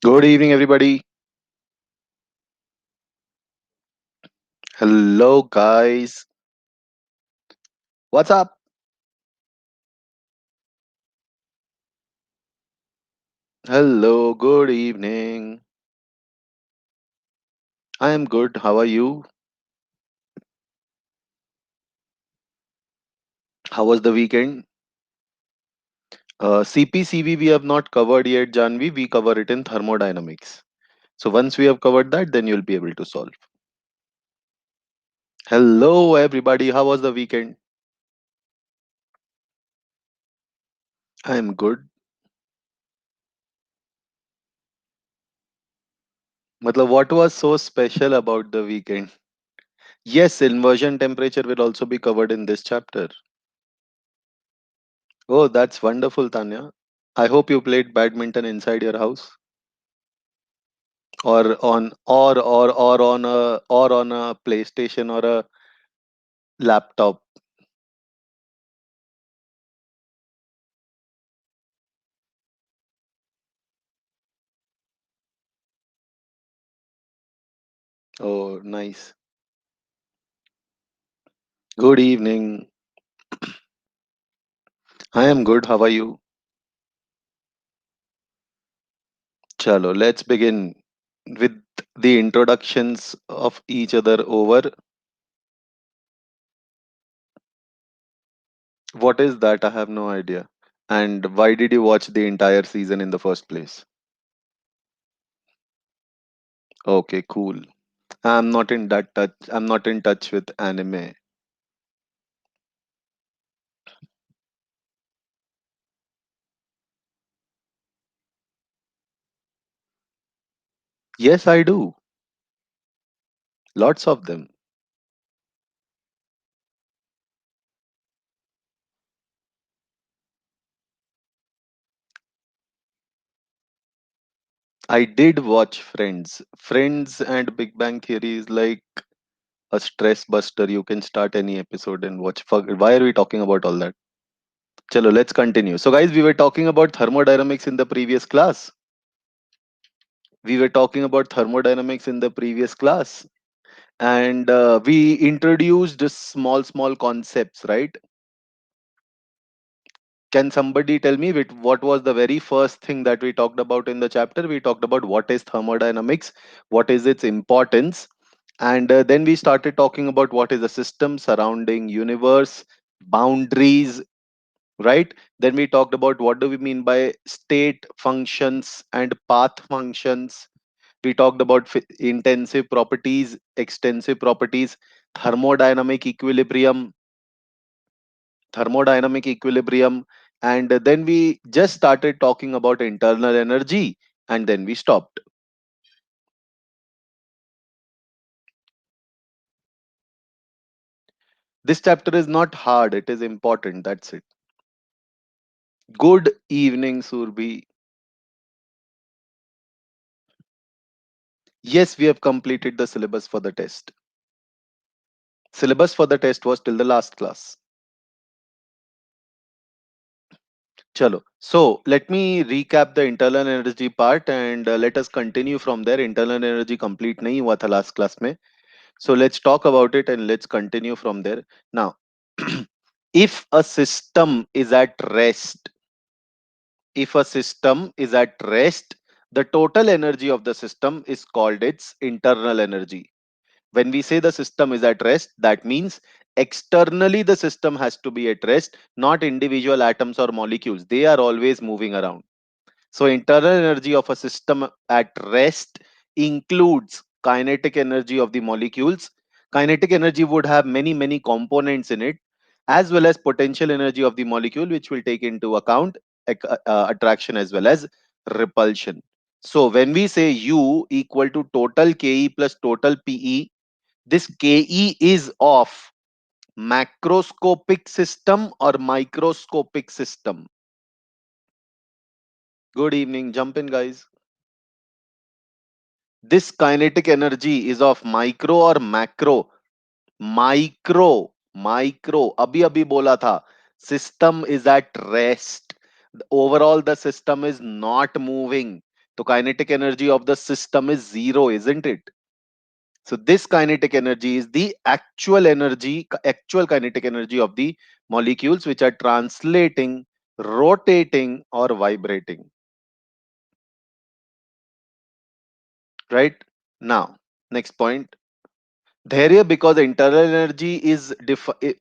Good evening, everybody. Hello, guys. What's up? Hello, good evening. I am good. How are you? How was the weekend? CPCV we have not covered yet, Janvi. We cover it in thermodynamics. So once we have covered that, then you'll be able to solve. Hello, everybody. How was the weekend? I am good. Matlab, what was so special about the weekend? Yes, inversion temperature will also be covered in this chapter. Oh, that's wonderful, Tanya. I hope you played badminton inside your house. Or on a PlayStation or a laptop. Oh, nice. Good evening. I am good. How are you? Chalo, let's begin with the introductions of each other over. What is that? I have no idea. And why did you watch the entire season in the first place? Okay, cool. I'm not in that touch. I'm not in touch with anime. Yes, I do. Lots of them. I did watch Friends. Friends and Big Bang Theory is like a stress buster. You can start any episode and watch. Why are we talking about all that? Chalo, let's continue. So, guys, we were talking about thermodynamics in the previous class. We were talking about thermodynamics in the previous class, and we introduced small concepts, right? Can somebody tell me what was the very first thing that we talked about in the chapter? We talked about what is thermodynamics, what is its importance, and then we started talking about what is the system surrounding universe, boundaries, right? Then we talked about what do we mean by state functions and path functions. We talked about intensive properties, extensive properties, thermodynamic equilibrium, thermodynamic equilibrium, and then we just started talking about internal energy, and then we stopped. This chapter is not hard, it is important. That's it. Good evening, Surbi. Yes, we have completed the syllabus for the test. Syllabus for the test was till the last class. Chalo. So let me recap the internal energy part and let us continue from there. Internal energy complete nahi hua tha last class mein. So let's talk about it and let's continue from there. Now, if a system is at rest, if a system is at rest, the total energy of the system is called its internal energy. When we say the system is at rest, that means externally the system has to be at rest, not individual atoms or molecules. They are always moving around. So internal energy of a system at rest includes kinetic energy of the molecules. Kinetic energy would have many components in it, as well as potential energy of the molecule, which will take into account attraction as well as repulsion. So when we say U equal to total Ke plus total Pe, this Ke is of macroscopic system or microscopic system. Good evening, jump in, guys. This kinetic energy is of micro or macro? Micro, micro. अभी अभी बोला था. System is at rest. Overall, the system is not moving. तो kinetic energy of the system is zero, isn't it? So this kinetic energy is the actual kinetic energy of the molecules which are translating, rotating, or vibrating. Right? Now, next point. There, because internal energy is,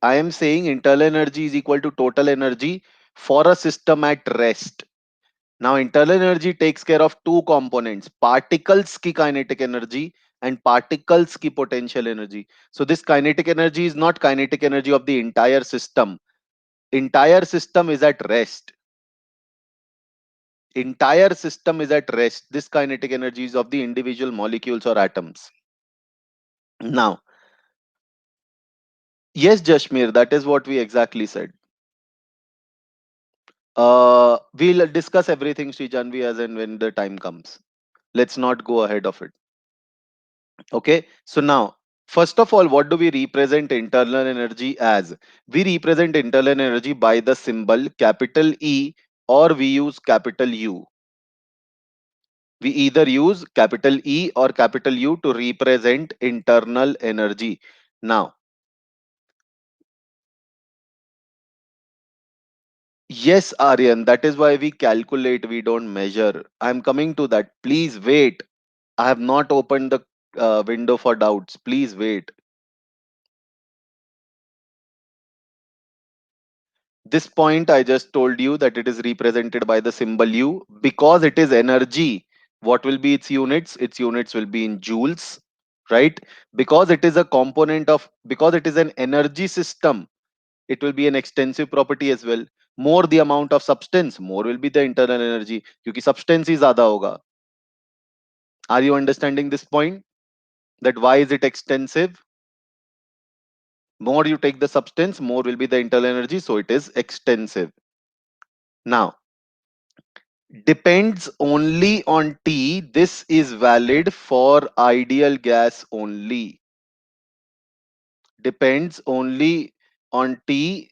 I am saying internal energy is equal to total energy for a system at rest. Now, internal energy takes care of two components, particles ki kinetic energy and particles ki potential energy. So, this kinetic energy is not kinetic energy of the entire system. Entire system is at rest. Entire system is at rest. This kinetic energy is of the individual molecules or atoms. Now, yes, Jashmir, that is what we exactly said. We'll discuss everything, Sri Janvi, as and when the time comes. Let's not go ahead of it. Okay. So now, first of all, what do we represent internal energy as? We represent internal energy by the symbol capital E, or we use capital U. We either use capital E or capital U to represent internal energy. Now, yes, Aryan, that is why we calculate, we don't measure. I'm coming to that. Please wait. I have not opened the window for doubts. Please wait. This point I just told you that it is represented by the symbol U because it is energy. What will be its units? Its units will be in joules, right? Because it is a component of, because it is an energy system, it will be an extensive property as well. More the amount of substance, more will be the internal energy. क्योंकि substance ही ज्यादा होगा. Are you understanding this point? That why is it extensive? More you take the substance, more will be the internal energy, so it is extensive. Now, depends only on T. This is valid for ideal gas only. Depends only on T.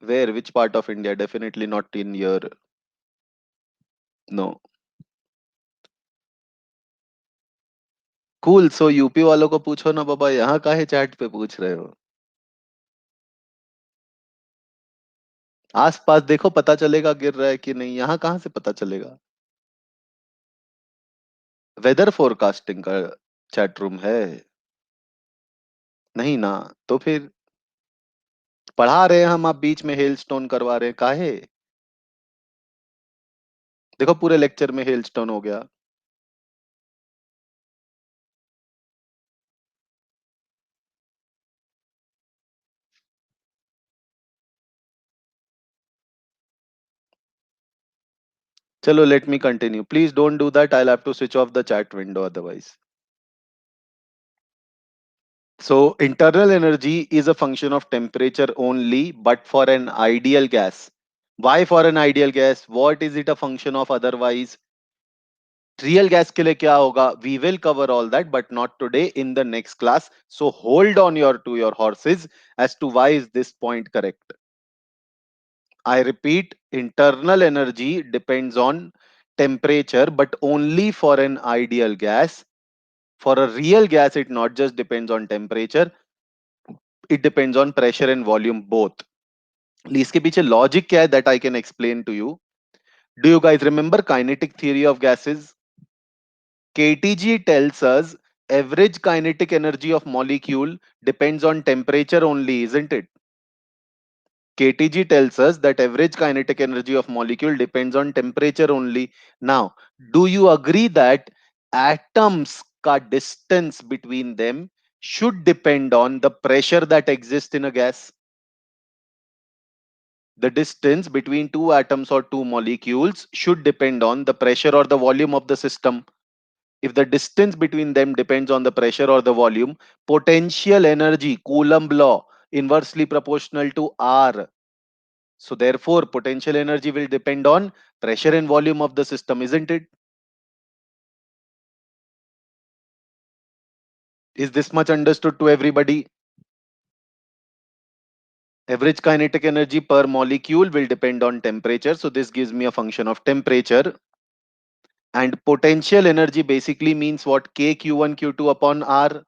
Where? Which part of India? Definitely not in your. No. Cool. So UP वालों को पूछो ना बाबा, यहाँ काहे chat पे पूछ रहे हो? आस पास देखो, पता चलेगा गिर रहा है कि नहीं. यहाँ कहाँ से पता चलेगा? वेदर फोरकास्टिंग का चैट रूम है? नहीं ना. तो फिर पढ़ा रहे हैं हम, आप बीच में हेल स्टोन करवा रहे हैं काहे? देखो पूरे लेक्चर में हेल स्टोन हो गया. चलो, let me continue. Please don't do that. I have to switch off the chat window otherwise. So internal energy is a function of temperature only, but for an ideal gas. Why for an ideal gas? What is it a function of otherwise? Real gas के लिए क्या होगा? We will cover all that, but not today, in the next class. So hold on to your horses as to why is this point correct. I repeat, internal energy depends on temperature, but only for an ideal gas. For a real gas, it not just depends on temperature, it depends on pressure and volume both. इसके पीछे logic क्या है, that I can explain to you. Do you guys remember kinetic theory of gases? KTG tells us average kinetic energy of molecule depends on temperature only, isn't it? KTG tells us that average kinetic energy of molecule depends on temperature only. Now, do you agree that atoms ka distance between them should depend on the pressure that exists in a gas? The distance between two atoms or two molecules should depend on the pressure or the volume of the system. If the distance between them depends on the pressure or the volume, potential energy, Coulomb law, inversely proportional to R. So therefore, potential energy will depend on pressure and volume of the system, isn't it? Is this much understood to everybody? Average kinetic energy per molecule will depend on temperature. So this gives me a function of temperature. And potential energy basically means what? K q1 q2 upon r,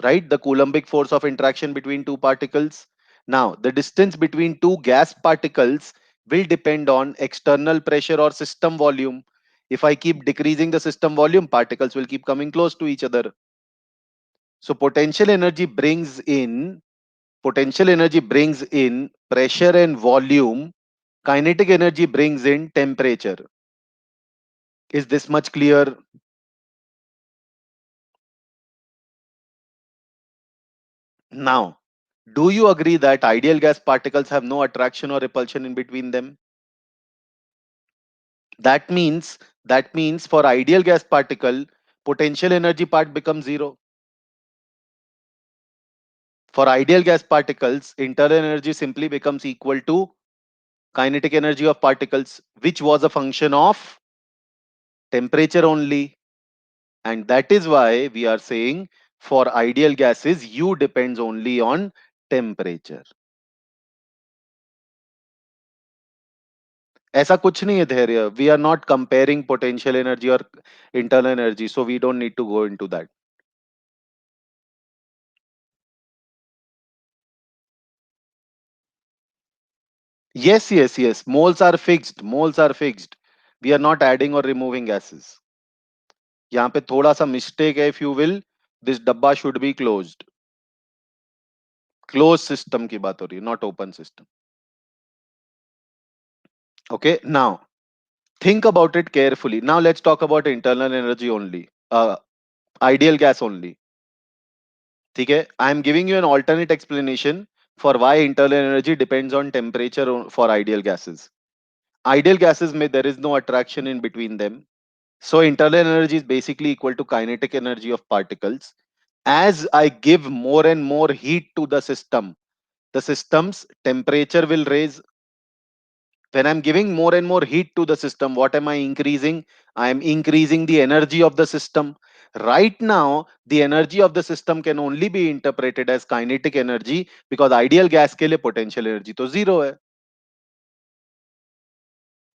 right? The Coulombic force of interaction between two particles. Now, the distance between two gas particles will depend on external pressure or system volume. If I keep decreasing the system volume, particles will keep coming close to each other. So potential energy brings in pressure and volume. Kinetic energy brings in temperature. Is this much clear? Now, do you agree that ideal gas particles have no attraction or repulsion in between them? That means for ideal gas particle, potential energy part becomes zero. For ideal gas particles, internal energy simply becomes equal to kinetic energy of particles, which was a function of temperature only. And that is why we are saying for ideal gases, U depends only on temperature. ऐसा कुछ नहीं है धैर्य. We are not comparing potential energy or internal energy, so we don't need to go into that. Yes, yes, yes. Moles are fixed. Moles are fixed. We are not adding or removing gases. यहाँ पे थोड़ा सा mistake है, if you will. This डब्बा should be closed. Closed system की बात हो रही है, not open system. Okay. Now think about it carefully. Now let's talk about internal energy only. Ideal gas only. ठीक है. I am giving you an alternate explanation for why internal energy depends on temperature for ideal gases. Ideal gases may there is no attraction in between them. So internal energy is basically equal to kinetic energy of particles. As I give more and more heat to the system's temperature will raise. When I'm giving more and more heat to the system, what am I increasing? I am increasing the energy of the system. Right now, the energy of the system can only be interpreted as kinetic energy because ideal gas के लिए potential energy तो zero है,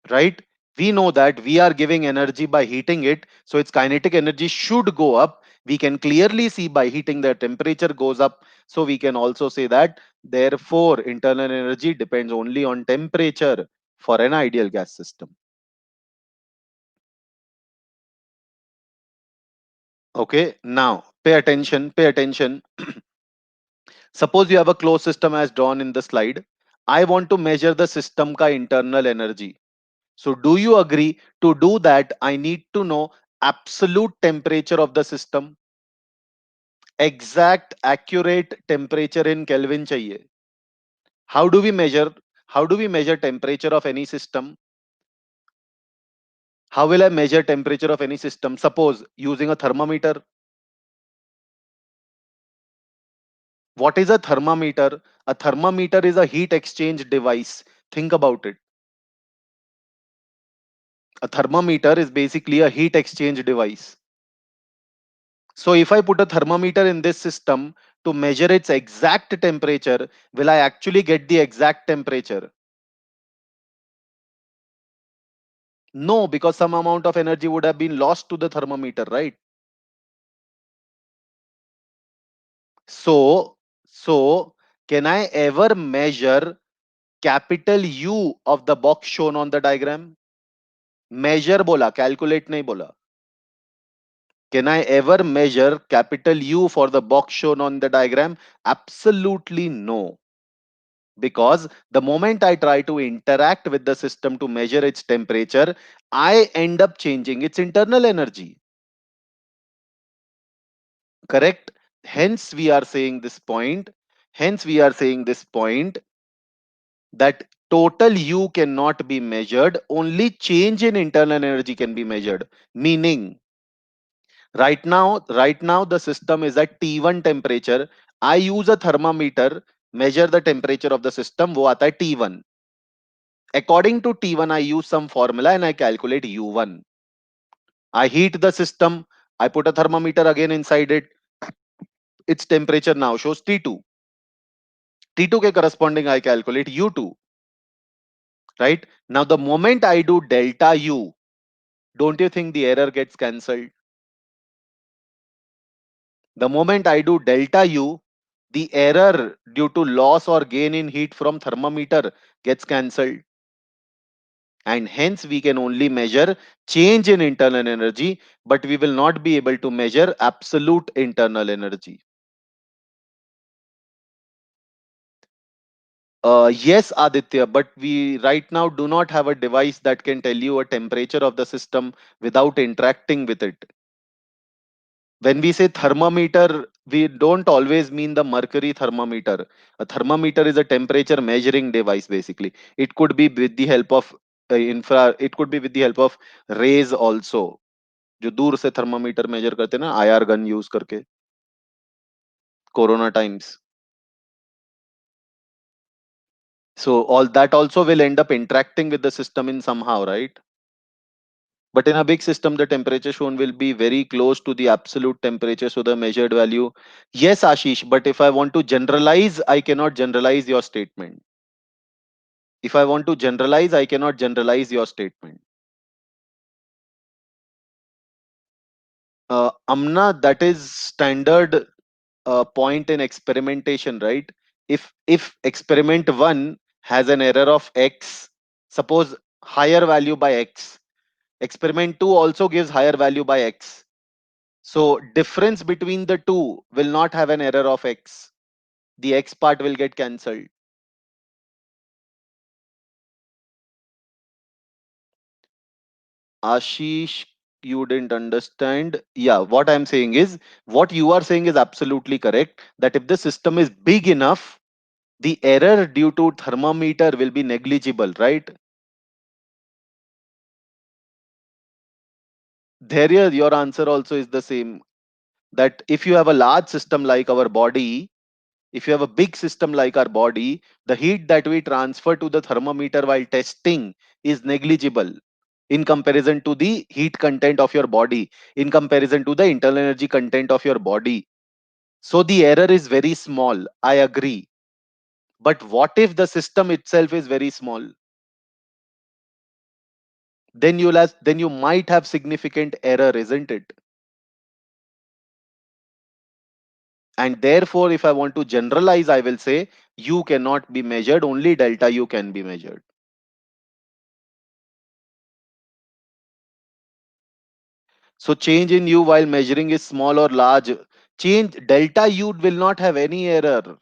right? We know that we are giving energy by heating it, so its kinetic energy should go up. We can clearly see by heating the temperature goes up, so we can also say that therefore internal energy depends only on temperature for an ideal gas system. Okay, now pay attention. Suppose you have a closed system as drawn in the slide. I want to measure the system ka internal energy. So do you agree to do that? I need to know absolute temperature of the system. Exact accurate temperature in Kelvin चाहिए. How do we measure? How do we measure temperature of any system? How will I measure temperature of any system? Suppose using a thermometer. What is a thermometer? A thermometer is a heat exchange device. Think about it. A thermometer is basically a heat exchange device. So if I put a thermometer in this system to measure its exact temperature, will I actually get the exact temperature? No, because some amount of energy would have been lost to the thermometer, right? So, so can I ever measure capital U of the box shown on the diagram? Measure बोला, calculate नहीं बोला. Can I ever measure capital U for the box shown on the diagram? Absolutely no. Because the moment I try to interact with the system to measure its temperature, I end up changing its internal energy. Correct? Hence, we are saying this point. Hence, we are saying this point that total U cannot be measured, only change in internal energy can be measured. Meaning, right now the system is at T1 temperature. I use a thermometer, measure the temperature of the system, वो आता है T1. According to T1, I use some formula and I calculate U1. I heat the system, I put a thermometer again inside it. Its temperature now shows T2. T2 के corresponding I calculate U2. Right? Now the moment I do delta U, don't you think the error gets cancelled? The moment I do delta U, the error due to loss or gain in heat from thermometer gets cancelled. And hence we can only measure change in internal energy, but we will not be able to measure absolute internal energy. Yes, Aditya, but we right now do not have a device that can tell you a temperature of the system without interacting with it. When we say thermometer, we don't always mean the mercury thermometer. A thermometer is a temperature measuring device basically. It could be with the help of it could be with the help of rays also. जो दूर से thermometer major करते हैं ना IR gun use करके corona times. So all that also will end up interacting with the system in somehow, right? But in a big system, the temperature shown will be very close to the absolute temperature, so the measured value. Yes, Ashish, but if I want to generalize, I cannot generalize your statement. If I want to generalize, I cannot generalize your statement. Amna, that is standard point in experimentation, right? If experiment one has an error of x, suppose higher value by x, experiment 2 also gives higher value by x. So difference between the two will not have an error of x. The x part will get cancelled. Ashish, you didn't understand. Yeah, what I'm saying is, what you are saying is absolutely correct. That if the system is big enough, the error due to thermometer will be negligible, right? There, your answer also is the same. That if you have a large system like our body, if you have a big system like our body, the heat that we transfer to the thermometer while testing is negligible in comparison to the heat content of your body, in comparison to the internal energy content of your body. So the error is very small. I agree. But what if the system itself is very small? Then you might have significant error, isn't it? And therefore, if I want to generalize, I will say U cannot be measured, only delta U can be measured. So change in U while measuring is small or large. Change delta U will not have any error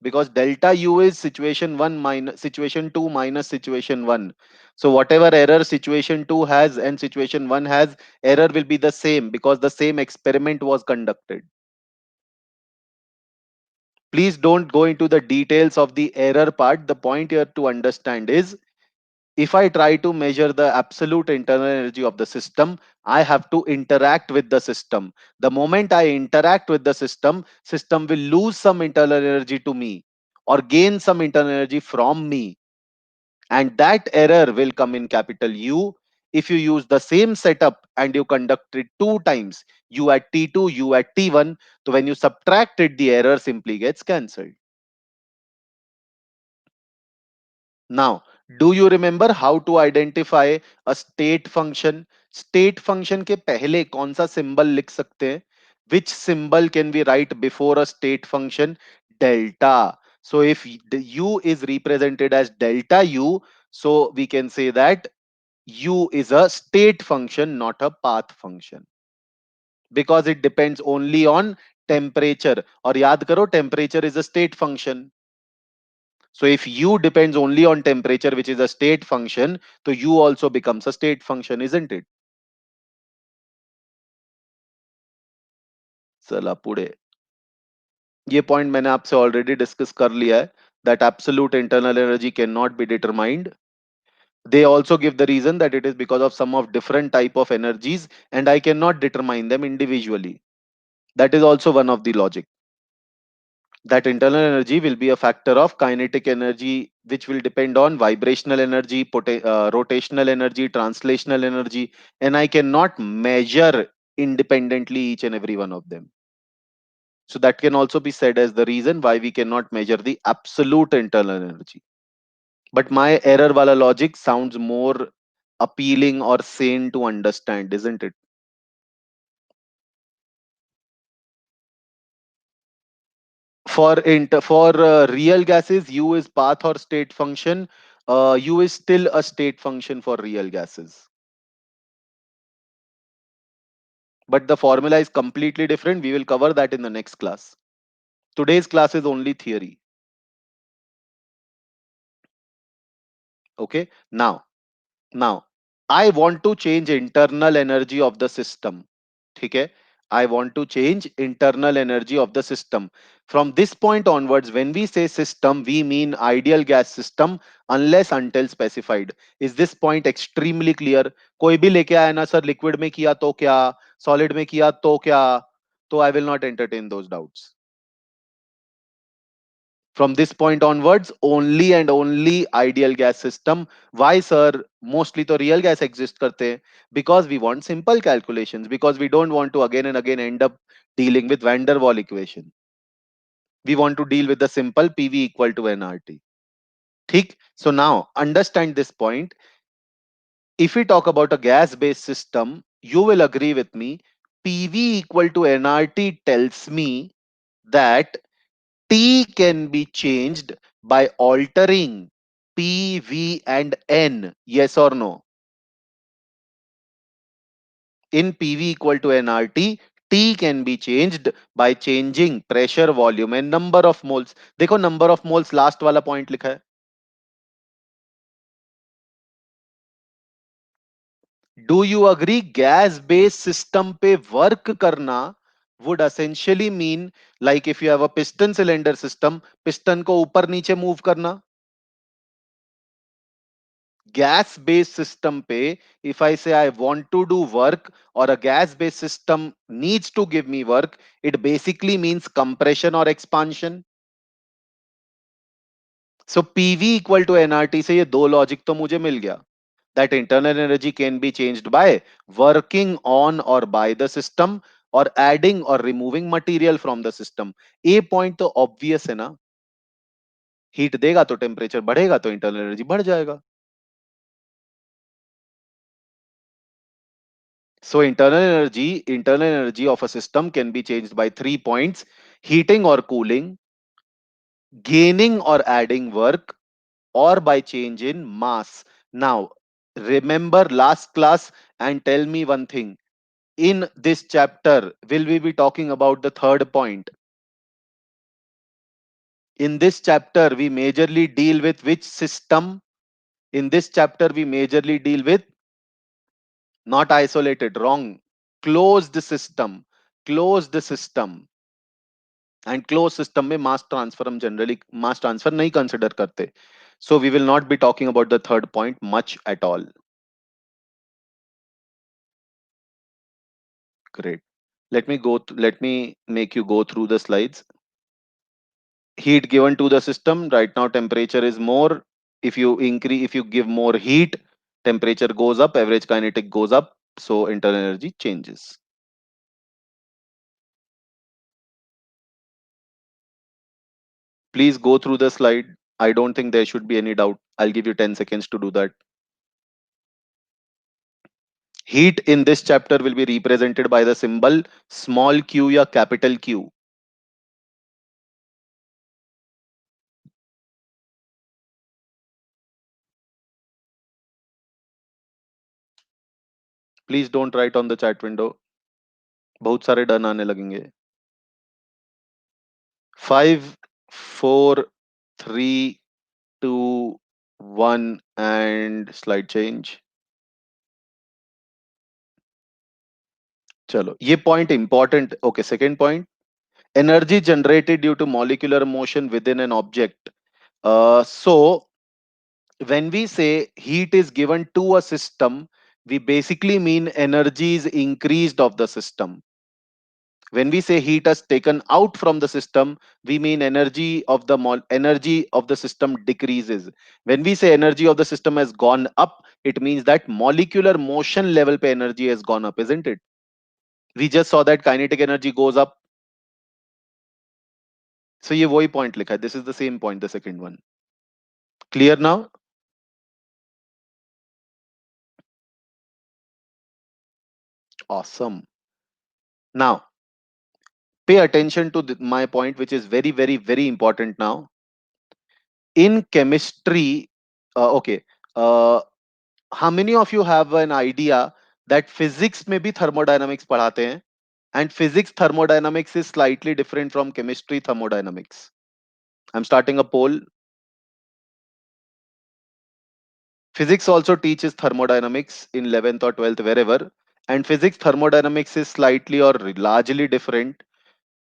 because delta U is situation 1 minus situation 2 minus situation 1. So whatever error situation 2 has and situation 1 has, error will be the same because the same experiment was conducted. Please don't go into the details of the error part. The point here to understand is, if I try to measure the absolute internal energy of the system, I have to interact with the system. The moment I interact with the system will lose some internal energy to me or gain some internal energy from me. And that error will come in capital U if you use the same setup and you conduct it two times, U at T2, U at T1. So when you subtract it, the error simply gets cancelled. Now, do you remember how to identify a state function? State function के पहले कौन सा symbol लिख सकते हैं? Which symbol can we write before a state function? Delta. So if the U is represented as delta U, so we can say that U is a state function, not a path function, because it depends only on temperature. और याद करो, temperature is a state function. So if U depends only on temperature, which is a state function, so U also becomes a state function, isn't it? चला पुढे. ये point मैंने आपसे already discuss कर लिया है, that absolute internal energy cannot be determined. They also give the reason that it is because of some of different type of energies and I cannot determine them individually. That is also one of the logic. That internal energy will be a factor of kinetic energy, which will depend on vibrational energy, rotational energy, translational energy, and I cannot measure independently each and every one of them. So that can also be said as the reason why we cannot measure the absolute internal energy. But my error wala logic sounds more appealing or sane to understand, isn't it? For real gases, U is path or state function. U is still a state function for real gases, but the formula is completely different. We will cover that in the next class. Today's class is only theory. Okay. Now I want to change internal energy of the system. ठीक है? I want to change internal energy of the system. From this point onwards, when we say system, we mean ideal gas system unless until specified. Is this point extremely clear? कोई भी लेके आया ना sir, liquid में किया तो क्या, solid में किया तो क्या, तो I will not entertain those doubts. From this point onwards, only and only ideal gas system. Why, sir? Mostly to real gas exist karte hain. Because we want simple calculations, because we don't want to again and again end up dealing with van der Waal equation. We want to deal with the simple PV equal to nRT. ठीक? So now understand this point. If we talk about a gas based system, you will agree with me. PV equal to nRT tells me that T can be changed by altering P, V, and N. Yes or no? In PV equal to nRT, T can be changed by changing pressure, volume, and number of moles. देखो number of moles last वाला point लिखा है. Do you agree? Gas based system पे work करना would essentially mean like if you have a piston cylinder system, piston को ऊपर नीचे move करना. Gas based system pe, if I say I want to do work or a gas based system needs to give me work, it basically means compression or expansion. So PV equal to nRT से ये दो logic तो मुझे मिल गया. That internal energy can be changed by working on or by the system or adding or removing material from the system. A point तो obvious है ना. Heat देगा तो टेम्परेचर बढ़ेगा तो इंटरनल एनर्जी बढ़ जाएगा. So internal energy of a system can be changed by 3 points: heating or cooling, gaining or adding work, or by change in mass. Now, remember last class and tell me one thing. In this chapter, will we be talking about the third point? In this chapter, we majorly deal with which system? In this chapter, we majorly deal with not isolated, wrong, closed system. Closed system. And close system में mass transfer हम generally mass transfer नहीं consider करते. So we will not be talking about the third point much at all. Great. Let me make you go through the slides. Heat given to the system right now, temperature is more. If you give more heat, temperature goes up, average kinetic goes up, so internal energy changes. Please go through the slide. I don't think there should be any doubt. I'll give you 10 seconds to do that. Heat in this chapter will be represented by the symbol small q या capital Q. Please don't write on the chat window. बहुत सारे done आने लगेंगे. 5, 4, 3, 2, 1 and slide change. चलो ये point important. Okay, second point. Energy generated due to molecular motion within an object. So when we say heat is given to a system, we basically mean energy is increased of the system. When we say heat is taken out from the system, we mean energy of the system decreases. When we say energy of the system has gone up, it means that molecular motion level pe energy has gone up, isn't it? We just saw that kinetic energy goes up. So ये वही point लिखा है. This is the same point, the second one. Clear now? Awesome. Now, pay attention to my point, which is very, very, very important now. In chemistry, okay, uh, how many of you have an idea that physics में भी thermodynamics पढ़ाते हैं? And physics thermodynamics is slightly different from chemistry thermodynamics. I'm starting a poll. Physics also teaches thermodynamics in 11th or 12th, wherever. And physics thermodynamics is slightly or largely different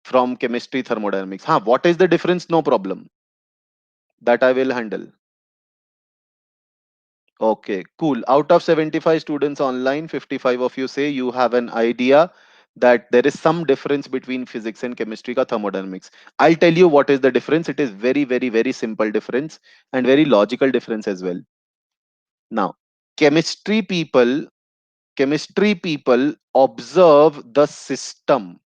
from chemistry thermodynamics. Huh, what is the difference? No problem. That I will handle. Okay, cool. Out of 75 students online, 55 of you say you have an idea that there is some difference between physics and chemistry ka thermodynamics. I'll tell you what is the difference. It is very, very, very simple difference and very logical difference as well. Now, chemistry people, chemistry people observe the system.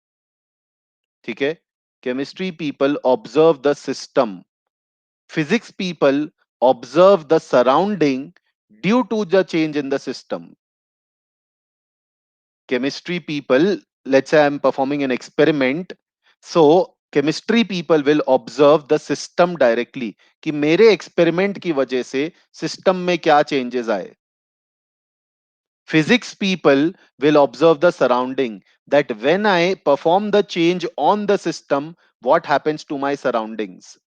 ठीक है? Chemistry people observe the system. Physics people observe the surrounding due to the change in the system. Chemistry people, let's say I'm performing an experiment, so chemistry people will observe the system directly कि मेरे experiment की वजह से system में क्या changes आए. Physics people will observe the surrounding, that when I perform the change on the system, what happens to my surroundings.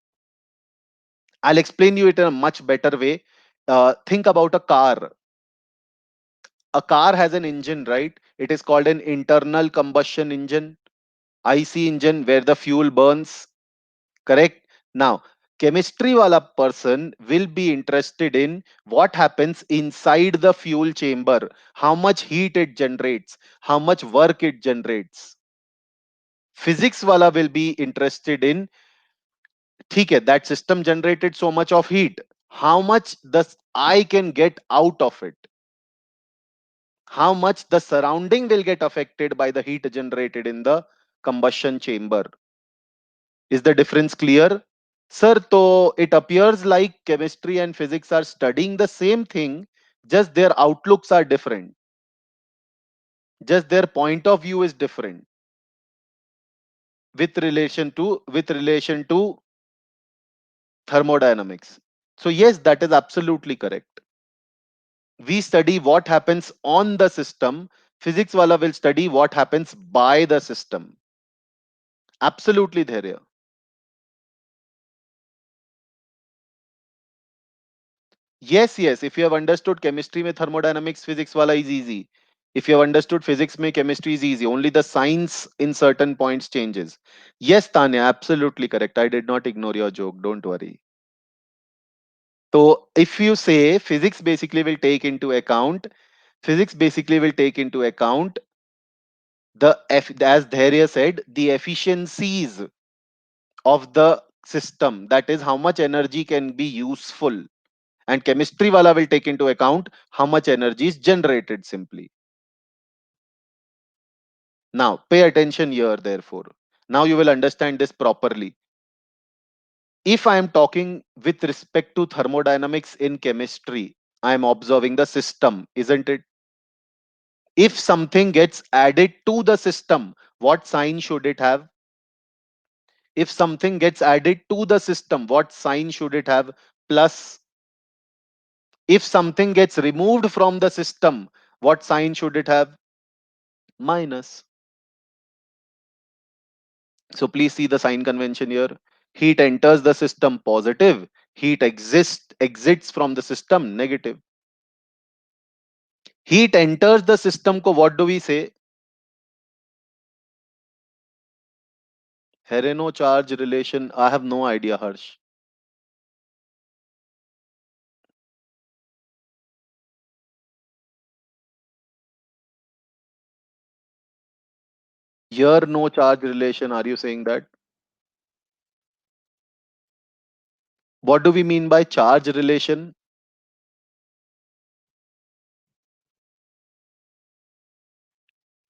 I'll explain you it in a much better way. Think about a car. A car has an engine, right? It is called an internal combustion engine, IC engine, where the fuel burns, correct? Now, chemistry wala person will be interested in what happens inside the fuel chamber, how much heat it generates, how much work it generates. Physics wala will be interested in, ठीक है, that system generated so much of heat, how much the I can get out of it, how much the surrounding will get affected by the heat generated in the combustion chamber. Is the difference clear? Sir, so it appears like chemistry and physics are studying the same thing, just their outlooks are different. Just their point of view is different with relation to thermodynamics. So yes, that is absolutely correct. We study what happens on the system. Physics wala will study what happens by the system. Absolutely, Dharya. Yes, yes. If you have understood chemistry में thermodynamics, physics wala is easy. If you have understood physics में chemistry is easy. Only the science in certain points changes. Yes, Tanya, absolutely correct. I did not ignore your joke. Don't worry. So if you say physics basically will take into account as Dharya said, the efficiencies of the system. That is how much energy can be useful. And chemistry wala will take into account how much energy is generated simply. Now, pay attention here, therefore. Now you will understand this properly. If I am talking with respect to thermodynamics in chemistry, I am observing the system, isn't it? If something gets added to the system, what sign should it have? If something gets added to the system, what sign should it have? Plus. If something gets removed from the system, what sign should it have? Minus. So please see the sign convention here. Heat enters the system, positive. Heat exits from the system, negative. Heat enters the system ko what do we say? Hereno charge relation. I have no idea, Harsh. Here no charge relation. Are you saying that? What do we mean by charge relation?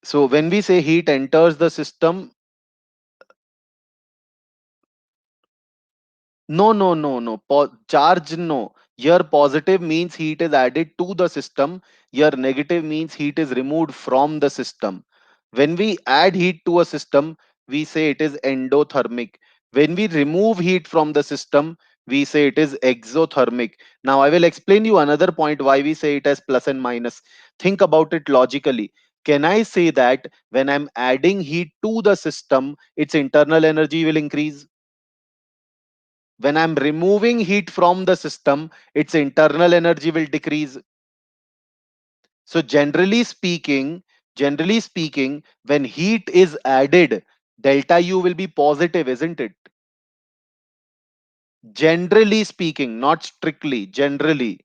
So when we say heat enters the system, no, no, no, no. Charge, no. Here positive means heat is added to the system. Here negative means heat is removed from the system. When we add heat to a system, we say it is endothermic. When we remove heat from the system, we say it is exothermic. Now, I will explain you another point why we say it as plus and minus. Think about it logically. Can I say that when I'm adding heat to the system, its internal energy will increase? When I'm removing heat from the system, its internal energy will decrease. So generally speaking, when heat is added, delta U will be positive, isn't it? Generally speaking, not strictly, generally.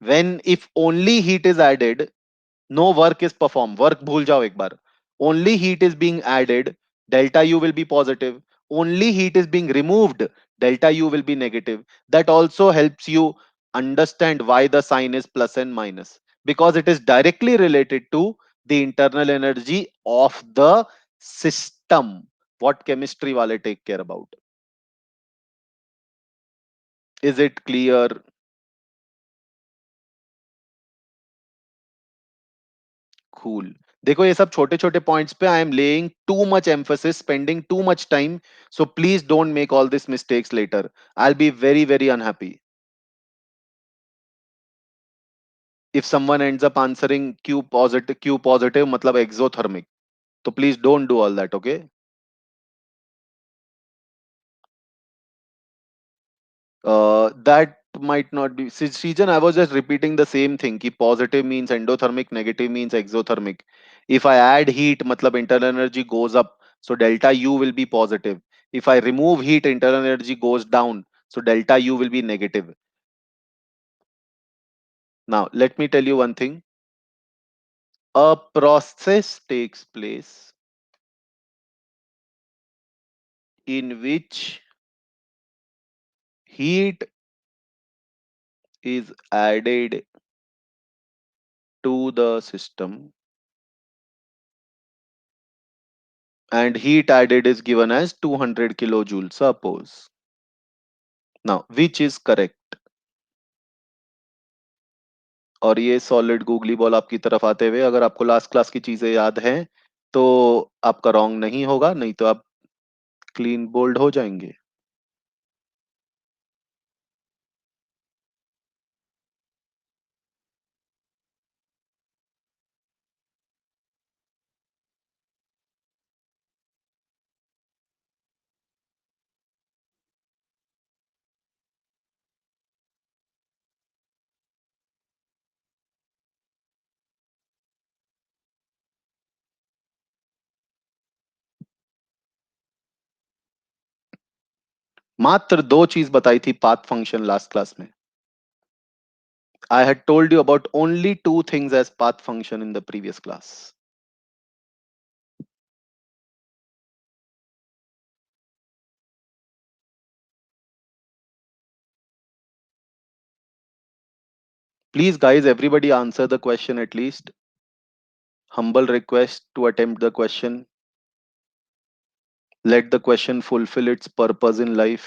When if only heat is added, no work is performed. Work bhul jao ek bar. Only heat is being added, delta U will be positive. Only heat is being removed, delta U will be negative. That also helps you understand why the sign is plus and minus, because it is directly related to the internal energy of the system. What chemistry wale take care about? Is it clear? Cool. देखो ये सब छोटे छोटे points पे I am laying too much emphasis, spending too much time, so please don't make all this mistakes later. I will be very very unhappy if someone ends up answering q positive मतलब exothermic. तो please don't do all that, okay? That might not be. Season, I was just repeating the same thing. Ki positive means endothermic, negative means exothermic. If I add heat, matlab internal energy goes up, so delta U will be positive. If I remove heat, internal energy goes down, so delta U will be negative. Now, let me tell you one thing. A process takes place in which heat is added to the system and heat added is given as 200 kilojoules, suppose. Now, which is correct? और ये solid googly ball आपकी तरफ आते हुए, अगर आपको last class की चीजें याद हैं तो आपका रॉन्ग नहीं होगा, नहीं तो आप क्लीन बोल्ड हो जाएंगे. मात्र दो चीज बताई थी पाथ फंक्शन लास्ट क्लास में. I had told you about only two things as path function in the previous class. Please guys, everybody answer the question at least. Humble request to attempt the question. Let the question fulfill its purpose in life.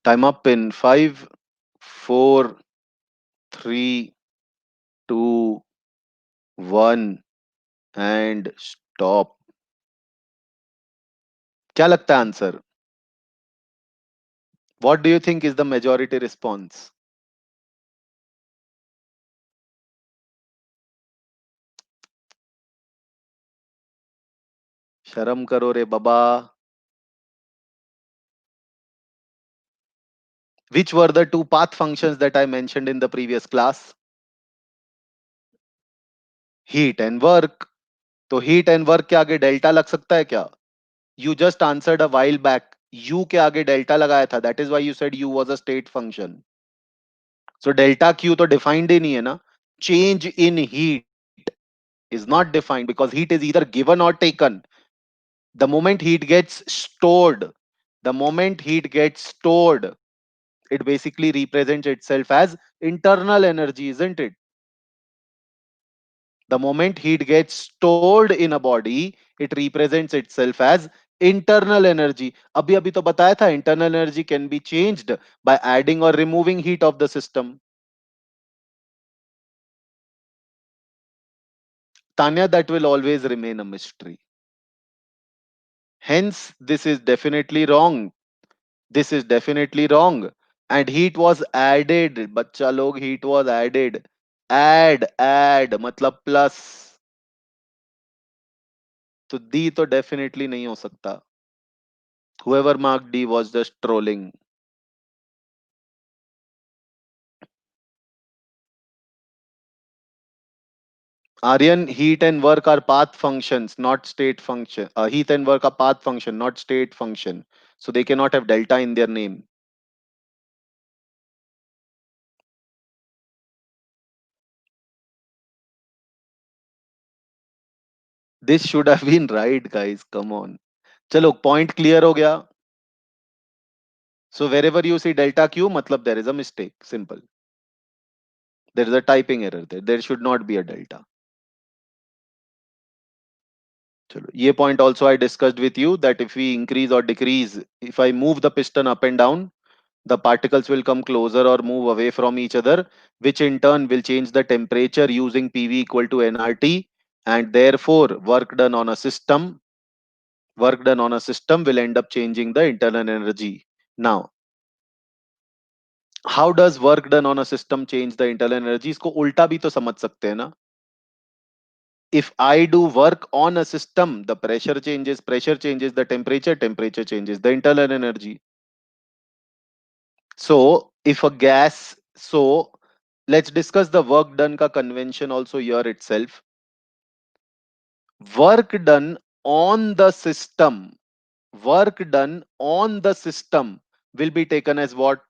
Time up in 5, 4, 3, 2, 1 and stop. क्या लगता है answer? What do you think is the majority response? शर्म करो रे बाबा. Which were the two path functions that I mentioned in the previous class? Heat and work. तो heat and work के आगे delta लग सकता है क्या? You just answered a while back. U के आगे डेल्टा लगाया था. That is why you said U was a state function. So delta Q तो defined ही नहीं है ना. Change in heat is not defined because heat is either given or taken. The moment heat gets stored, the moment heat gets stored, it basically represents itself as internal energy, isn't it? The moment heat gets stored in a body, it represents itself as internal energy, अभी अभी तो बताया था, internal energy can be changed by adding और removing heat of the system. Tanya, that will always remain a mystery. Hence, this is definitely wrong. This is definitely wrong. And heat was added. बच्चा लोग, heat was added. Add मतलब plus. तो D तो definitely नहीं हो सकता. Whoever marked D was just trolling. Aryan, heat and work are path functions, not state function. Heat and work are path function, not state function. So they cannot have delta in their name. This should have been right, guys. Come on. चलो point clear हो गया. So wherever you see delta Q, matlab there is a mistake. Simple. There is a typing error there. There should not be a delta. चलो, ये point also I discussed with you that if we increase or decrease, if I move the piston up and down, the particles will come closer or move away from each other, which in turn will change the temperature using PV equal to nRT, and therefore work done on a system will end up changing the internal energy. Now, how does work done on a system change the internal energy? इसको उल्टा भी तो समझ सकते हैं ना. If I do work on a system, the pressure changes the temperature changes the internal energy. So if a gas, so let's discuss the work done ka convention also here itself. Work done on the system, work done on the system will be taken as what?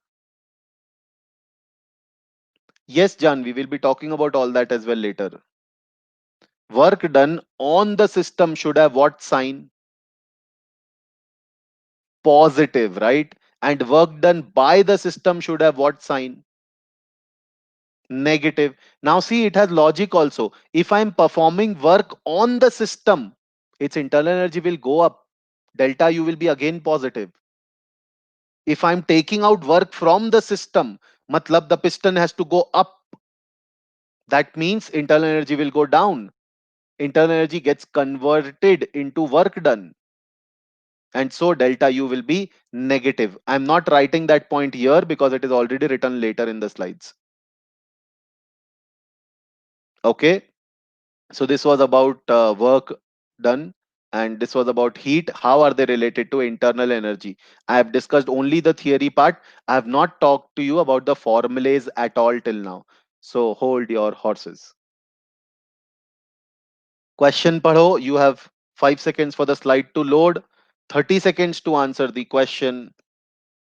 Yes, Jan, we will be talking about all that as well later. Work done on the system should have what sign? Positive, right? And work done by the system should have what sign? Negative. Now see, it has logic also. If I'm performing work on the system, its internal energy will go up. Delta U will be again positive. If I'm taking out work from the system, matlab the piston has to go up. That means internal energy will go down. Internal energy gets converted into work done. And so delta U will be negative. I'm not writing that point here because it is already written later in the slides. Okay. So this was about work done, and this was about heat. How are they related to internal energy? I have discussed only the theory part. I have not talked to you about the formulas at all till now. So hold your horses. Question padho. You have 5 seconds for the slide to load, 30 seconds to answer the question,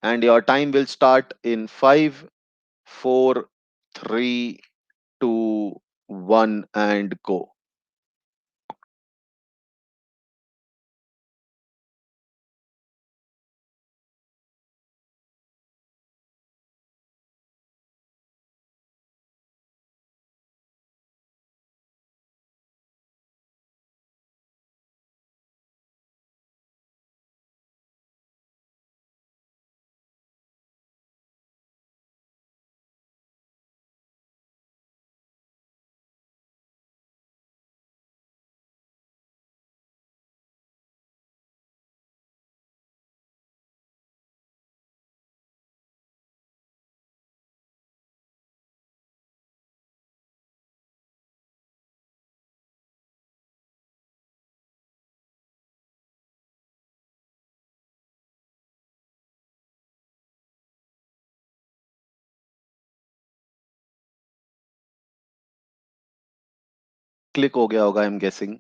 and your time will start in 5, 4, 3, 2, 1, and go. Click हो गया होगा, I am guessing.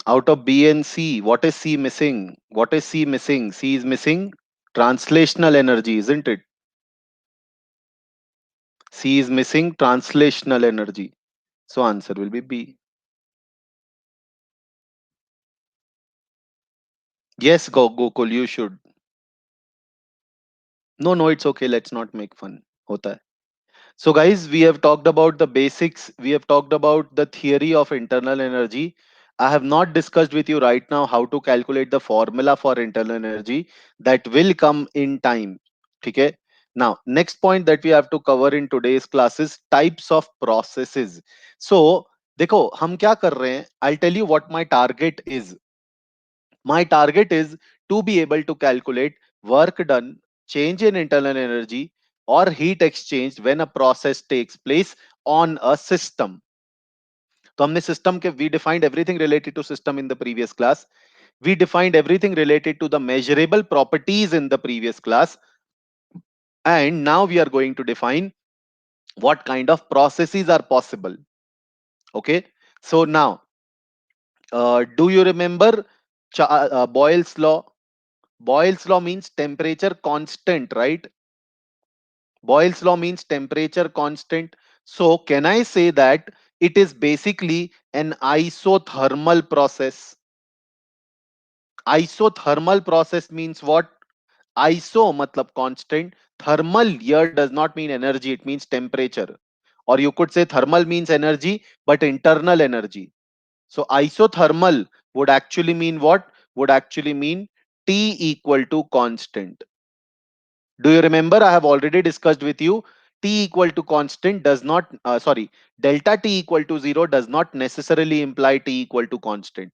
Out of B and C, what is C missing? What is C missing? C is missing translational energy, isn't it? C is missing translational energy. So answer will be B. Yes, Gokul, you should. No, no, it's okay. Let's not make fun. होता है. So guys, we have talked about the basics. We have talked about the theory of internal energy. I have not discussed with you right now how to calculate the formula for internal energy. That will come in time. ठीक है. Now, next point that we have to cover in today's class is types of processes. So, देखो हम क्या कर रहे हैं. I'll tell you what my target is. My target is to be able to calculate work done, change in internal energy, or heat exchanged when a process takes place on a system. तो हमने system के we defined everything related to system in the previous class. We defined everything related to the measurable properties in the previous class, and now we are going to define what kind of processes are possible. Okay, so now, do you remember Boyle's law? Boyle's law means temperature constant, right? Boyle's law means temperature constant. So, can I say that it is basically an isothermal process? Isothermal process means what? Iso matlab constant. Thermal here does not mean energy, it means temperature. Or you could say thermal means energy, but internal energy. So isothermal would actually mean what? Would actually mean T equal to constant. Do you remember? I have already discussed with you. T equal to constant does not, sorry, delta T equal to 0 does not necessarily imply T equal to constant.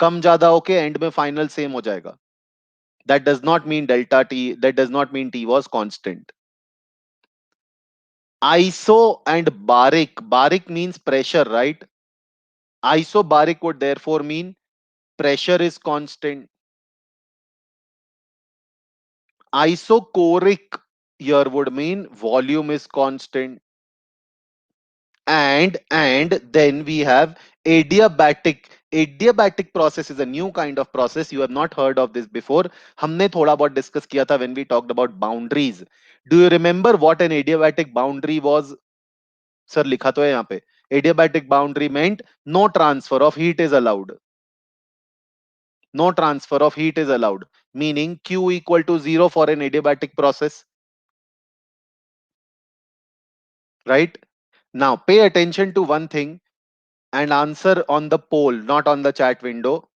कम ज्यादा होके and में final same हो जाएगा. That does not mean delta T, that does not mean T was constant. Iso and baric. Baric means pressure, right? Isobaric would therefore mean pressure is constant. Isochoric here would mean volume is constant. And then we have adiabatic. Adiabatic process is a new kind of process. You have not heard of this before. हमने थोड़ा बहुत discuss किया था when we talked about boundaries. Do you remember what an adiabatic boundary was? Sir लिखा तो है यहाँ पे. Adiabatic boundary meant no transfer of heat is allowed. No transfer of heat is allowed, meaning Q equal to 0 for an adiabatic process, right? Now pay attention to one thing and answer on the poll, not on the chat window.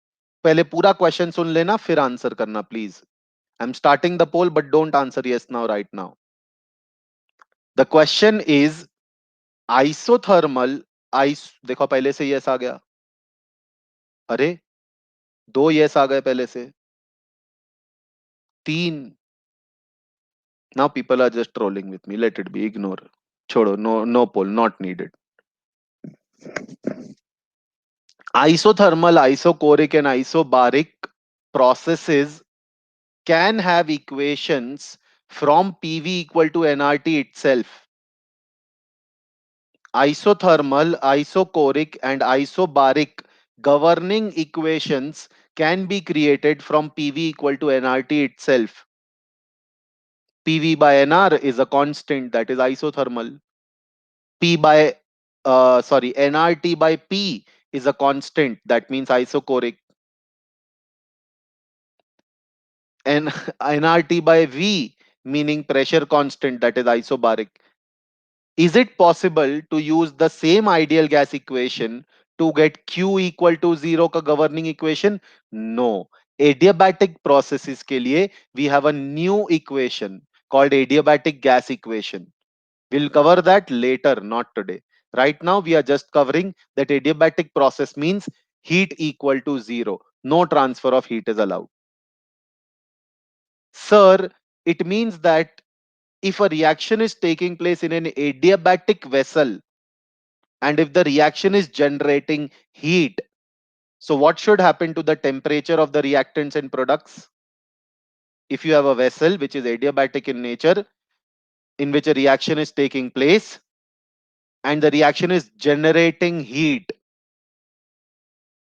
पहले पूरा question सुन लेना फिर answer करना please. I am starting the poll but don't answer yes now right now. The question is isothermal ice. देखो पहले से yes आ गया. अरे दो यस आ गए पहले से. तीन. Now people are just trolling with me. Let it be. Ignore. छोड़ो. No no poll not needed. Isothermal, isochoric, and isobaric processes can have equations from PV equal to nRT itself. Isothermal, isochoric, and isobaric governing equations can be created from PV equal to nRT itself. PV by nR is a constant, that is isothermal. P by nRT by P is a constant, that means isochoric. And nRT by V meaning pressure constant, that is isobaric. Is it possible to use the same ideal gas equation to get Q equal to 0 का governing equation? No. Adiabatic processes के लिए we have a new equation called adiabatic gas equation. We'll cover that later, not today. Right now we are just covering that adiabatic process means heat equal to 0. No transfer of heat is allowed. Sir, it means that if a reaction is taking place in an adiabatic vessel and if the reaction is generating heat, so what should happen to the temperature of the reactants and products? If you have a vessel which is adiabatic in nature, in which a reaction is taking place and the reaction is generating heat,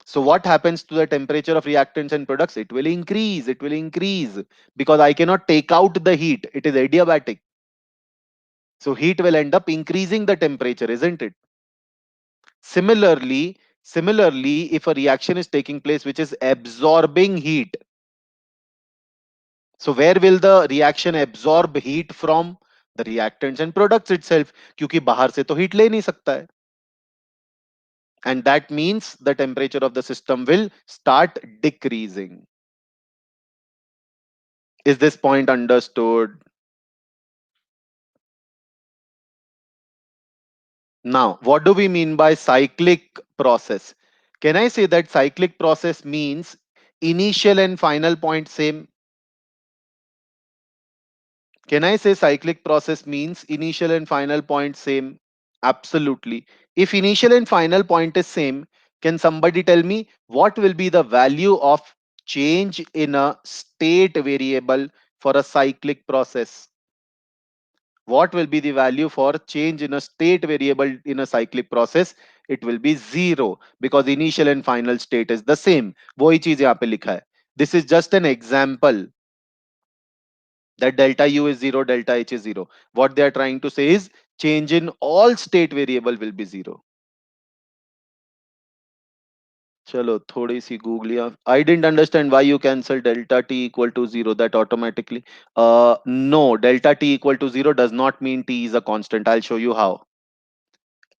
so what happens to the temperature of reactants and products? It will increase. It will increase because I cannot take out the heat. It is adiabatic. So heat will end up increasing the temperature, isn't it? Similarly, if a reaction is taking place which is absorbing heat, so where will the reaction absorb heat from? The reactants and products itself, क्योंकि बाहर से तो heat ले नहीं सकता है. and that means the temperature of the system will start decreasing. Is this point understood? Now, what do we mean by cyclic process? Can I say that cyclic process means initial and final point same? Can I say cyclic process means initial and final point same? Absolutely. If initial and final point is same, can somebody tell me what will be the value of change in a state variable for a cyclic process? What will be the value for change in a state variable in a cyclic process? It will be zero because initial and final state is the same. वही चीज यहाँ पे लिखा है. This is just an example that delta u is zero, delta h is zero. What they are trying to say is change in all state variable will be zero. चलो थोड़ी सी गूगलिया. I didn't understand why you cancel delta t equal to zero that automatically. No, delta t equal to zero does not mean t is a constant. I'll show you how.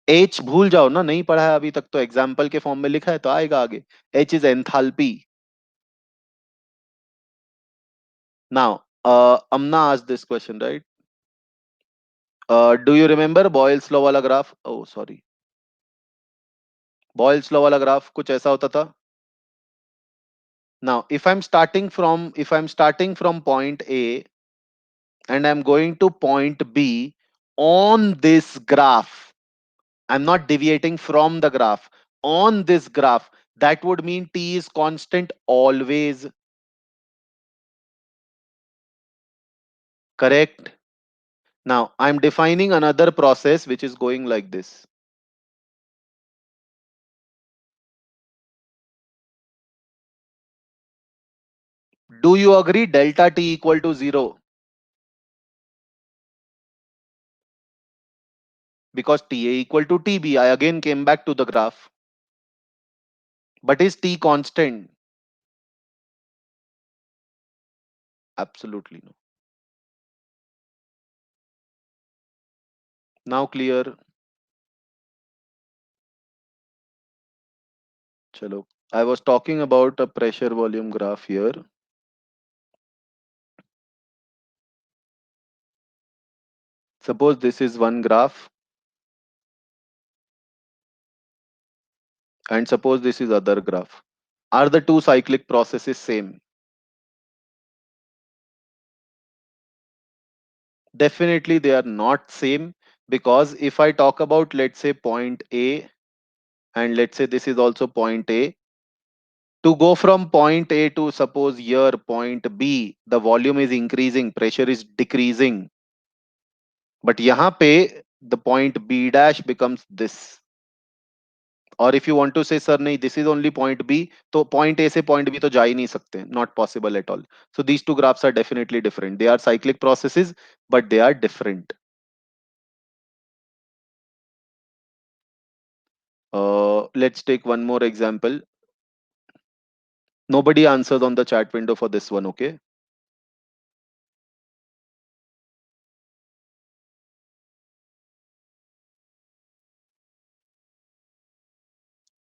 H भूल जाओ ना, नहीं पढ़ा है अभी तक तो example के फॉर्म में लिखा है तो आएगा आगे. H is enthalpy. Now, Amna asked this question, right? Do you remember Boyle's law वाला graph? Oh, sorry. Boyle's law वाला ग्राफ कुछ ऐसा होता था. Now, if I'm starting from point A and I'm going to point B on this graph, I'm not deviating from the graph. On this graph, that would mean T is constant always. Correct? Now, I'm defining another process which is going like this. Do you agree delta T equal to zero? Because TA equal to TB, I again came back to the graph. But is T constant? Absolutely no. Now clear? Chalo. I was talking about a pressure volume graph here. Suppose this is one graph and suppose this is other graph. Are the two cyclic processes same? Definitely they are not same, because if I talk about, let's say, point A, and let's say this is also point A, to go from point A to suppose here point B, the volume is increasing, pressure is decreasing. But यहाँ पे the point B dash becomes this. और if you want to say sir नहीं this is only point B, तो point A से point B तो जा ही नहीं सकते, not possible at all. So these two graphs are definitely different. They are cyclic processes, but they are different. Let's take one more example. Nobody answers on the chat window for this one, okay?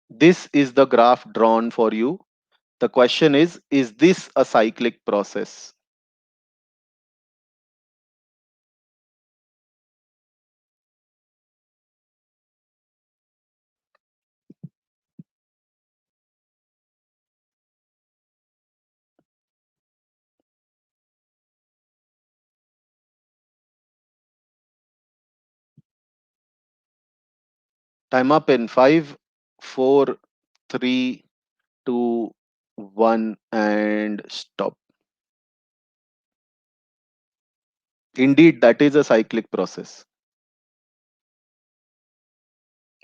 This is the graph drawn for you. The question is this a cyclic process? Time up in 5, 4, 3, 2, 1, and stop. Indeed, that is a cyclic process.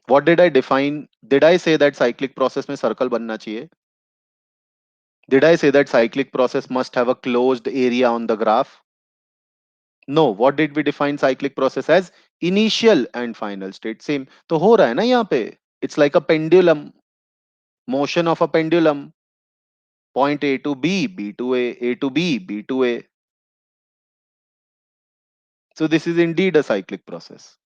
What did I define? Did I say that cyclic process में circle बनना चाहिए? Did I say that cyclic process must have a closed area on the graph? No. What did we define cyclic process as? Initial and final state same. तो हो रहा है ना यहाँ पे? It's like a pendulum. Motion of a pendulum. Point A to B, B to A to B, B to A. So this is indeed a cyclic process.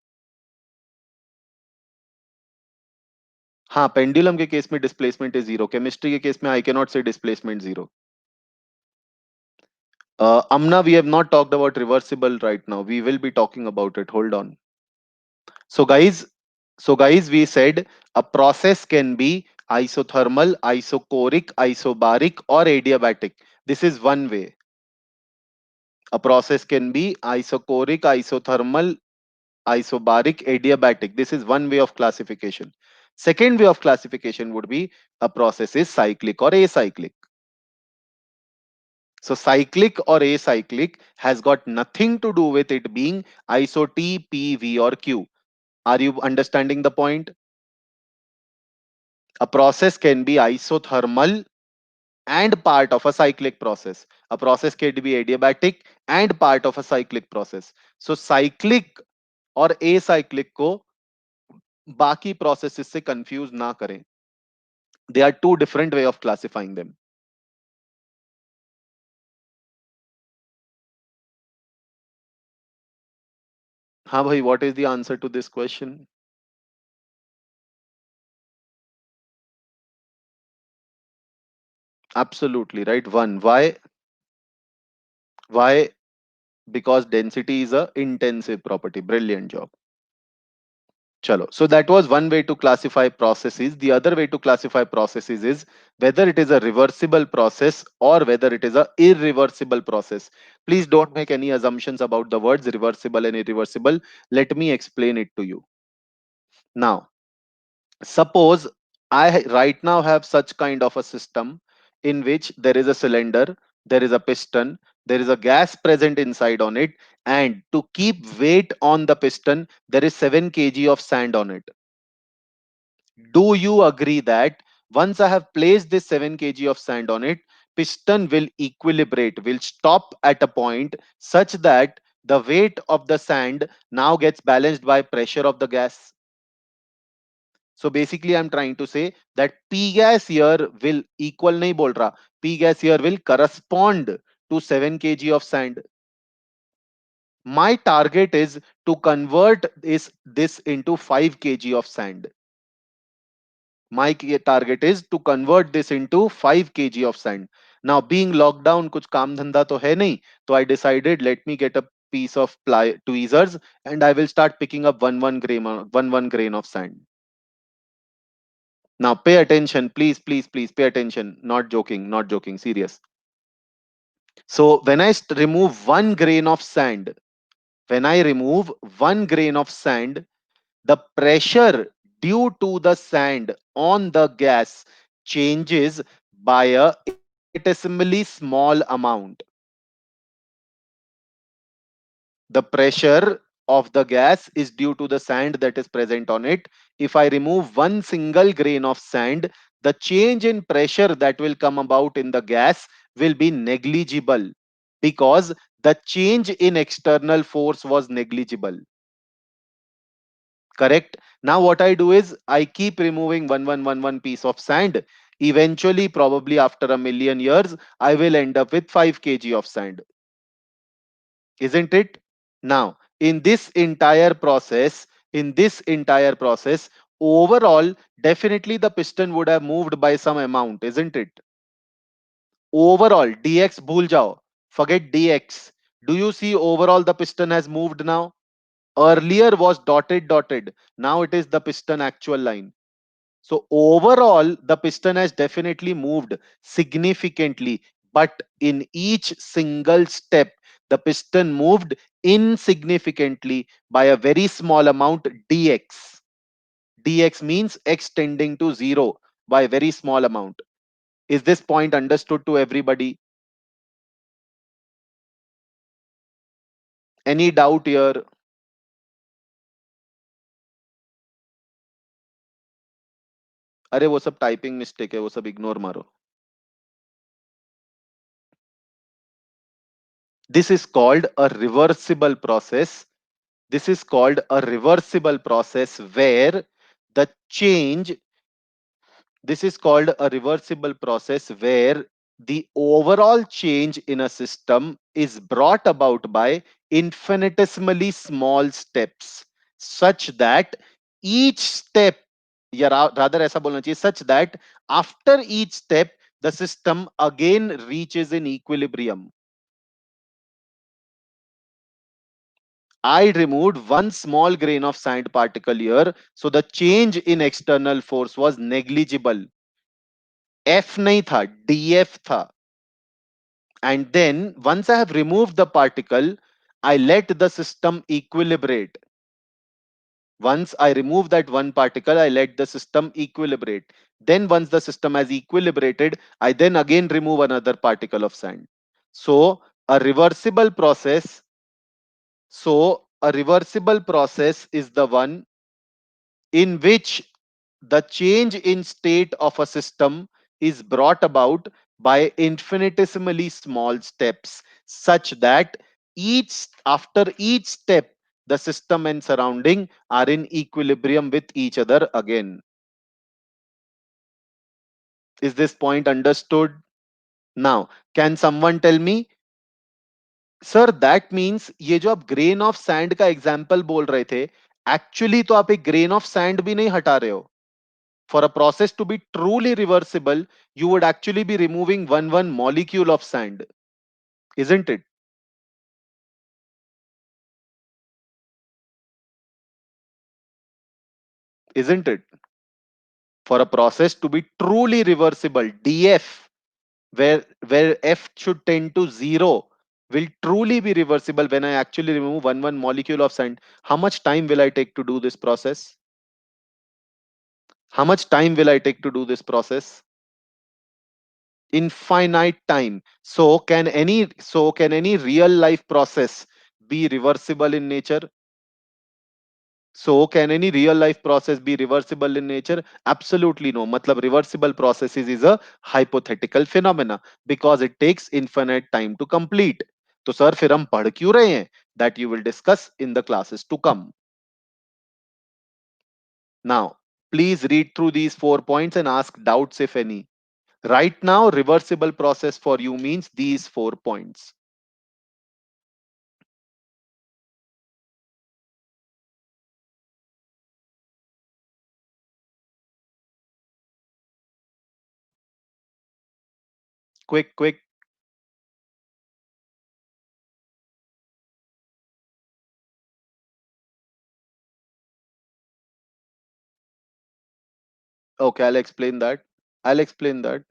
हाँ, pendulum के case में डिस्प्लेसमेंट इज जीरो, केमिस्ट्री के case में I can not से displacement zero. Amna, we have not talked about reversible right now. We will be talking about it. Hold on. So guys, we said a process can be isothermal, isochoric, isobaric, or adiabatic. This is one way. A process can be isochoric, isothermal, isobaric, adiabatic. This is one way of classification. Second way of classification would be a process is cyclic or acyclic. So cyclic or acyclic has got nothing to do with it being iso T, P, V or Q. Are you understanding the point? A process can be isothermal and part of a cyclic process. A process can be adiabatic and part of a cyclic process. So cyclic और acyclic को बाकी processes से confuse ना करें. They are two different way of classifying them. हाँ भाई, what is the answer to this question? Absolutely right. One. Why? Why? Because density is a intensive property. Brilliant job. Chalo. So that was one way to classify processes. The other way to classify processes is whether it is a reversible process or whether it is a irreversible process. Please don't make any assumptions about the words reversible and irreversible. Let me explain it to you. Now, suppose right now have such kind of a system in which there is a cylinder, there is a piston, there is a gas present inside on it, and to keep weight on the piston, there is 7 kg of sand on it. Do you agree that once I have placed this 7 kg of sand on it, piston will equilibrate, will stop at a point such that the weight of the sand now gets balanced by pressure of the gas? So basically I'm trying to say that P gas here will equal nahi bol raha. P gas here will correspond to 7 kg of sand. My target is to convert this into 5 kg of sand. My target is to convert this into 5 kg of sand. Now being locked down, कुछ काम धंधा तो है नहीं, so I decided let me get a piece of ply tweezers and I will start picking up one grain of sand. Now pay attention, please, please, please pay attention. Not joking, not joking, serious. So when I remove one grain of sand, when I remove one grain of sand, the pressure due to the sand on the gas changes by a infinitesimally small amount. The pressure of the gas is due to the sand that is present on it. If I remove one single grain of sand, the change in pressure that will come about in the gas will be negligible because the change in external force was negligible. Correct? Now what I do is I keep removing one piece of sand. Eventually, probably after a million years, I will end up with 5 kg of sand. Isn't it? Now, in this entire process, overall, definitely the piston would have moved by some amount, isn't it? Overall, dx bhul jao. Forget dx. Do you see overall the piston has moved now? Earlier was dotted. Now it is the piston actual line. So overall, the piston has definitely moved significantly, but in each single step, the piston moved insignificantly by a very small amount dx. Dx means x tending to zero by a very small amount. Is this point understood to everybody? Any doubt here? अरे वो सब typing mistake है, वो सब ignore मारो. This is called a reversible process. This is called a reversible process where the change, this is called a reversible process where the overall change in a system is brought about by infinitesimally small steps, such that each step या rather ऐसा बोलना चाहिए, such that after each step the system again reaches in equilibrium. I removed one small grain of sand particle here, so the change in external force was negligible. F नहीं था, df था. And then once I have removed the particle, I let the system equilibrate. Once I remove that one particle, I let the system equilibrate. Then once the system has equilibrated, I then again remove another particle of sand. So a reversible process. So a reversible process is the one in which the change in state of a system is brought about by infinitesimally small steps, such that after each step the system and surrounding are in equilibrium with each other again. Is this point understood? Now can someone tell me, sir that means ये जो आप grain of sand का example बोल रहे थे, actually तो आप एक ग्रेन ऑफ सैंड भी नहीं हटा रहे हो. For a process to be truly reversible, you would actually be removing one molecule of sand, isn't it? Isn't it? For a process to be truly reversible, df, where f should tend to zero, will truly be reversible when I actually remove one molecule of sand. How much time will I take to do this process? How much time will I take to do this process? Infinite time. So can any real life process be reversible in nature? So can any real life process be reversible in nature? Absolutely no. Matlab reversible processes is a hypothetical phenomena because it takes infinite time to complete. तो sir फिर हम पढ़ क्यों रहे हैं? That you will discuss in the classes to come. Now, please read through these 4 points and ask doubts if any. Right now, reversible process for you means these 4 points. Quick, quick. Okay, I'll explain that. I'll explain that.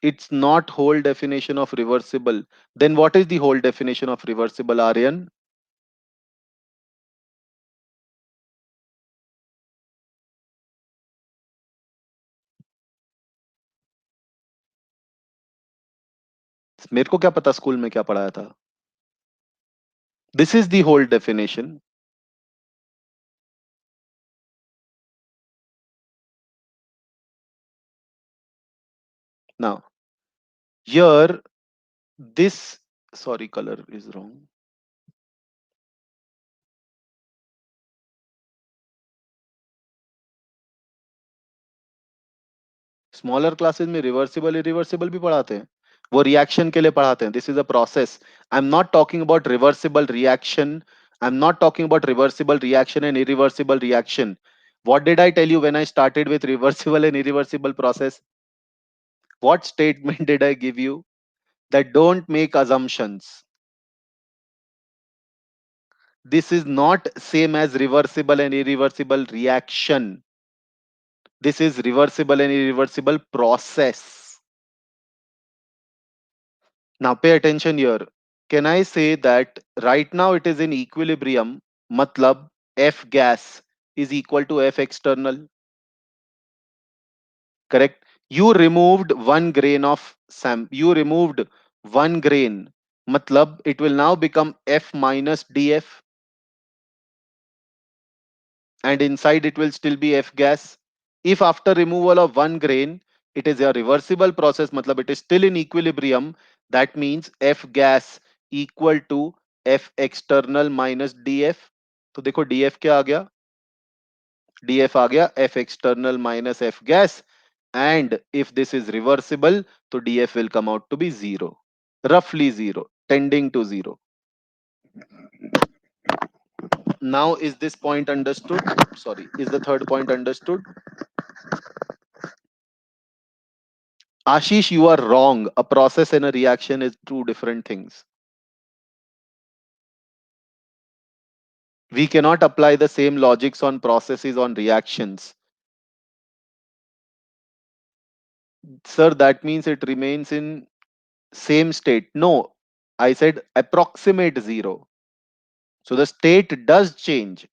It's not whole definition of reversible. Then what is the whole definition of reversible, Aryan? मेरे को क्या पता school में क्या पढ़ाया था. This is the whole definition. Now, here, this, sorry, color is wrong. Smaller classes में reversible irreversible भी पढ़ाते हैं. वो रिएक्शन के लिए पढ़ाते हैं. This is a process. I am not talking about reversible reaction. I am not talking about reversible reaction and irreversible reaction. What did I tell you when I started with reversible and irreversible process? What statement did I give you? That don't make assumptions. This is not same as reversible and irreversible reaction. This is reversible and irreversible process. Now pay attention here. Can I say that right now it is in equilibrium? Matlab F gas is equal to F external. Correct? You removed one grain of You removed one grain. Matlab it will now become F minus df, and inside it will still be F gas. If after removal of one grain, it is a reversible process, matlab it is still in equilibrium, that means F gas equal to F external minus df. तो देखो df क्या आ गया? df आ गया F external minus F gas, and if this is reversible, तो df will come out to be zero, roughly zero, tending to zero. Now is this point understood? Sorry, is the third point understood? Ashish, you are wrong. A process and a reaction is two different things. We cannot apply the same logics on processes on reactions. Sir, that means it remains in same state. No, I said approximate zero. So the state does change,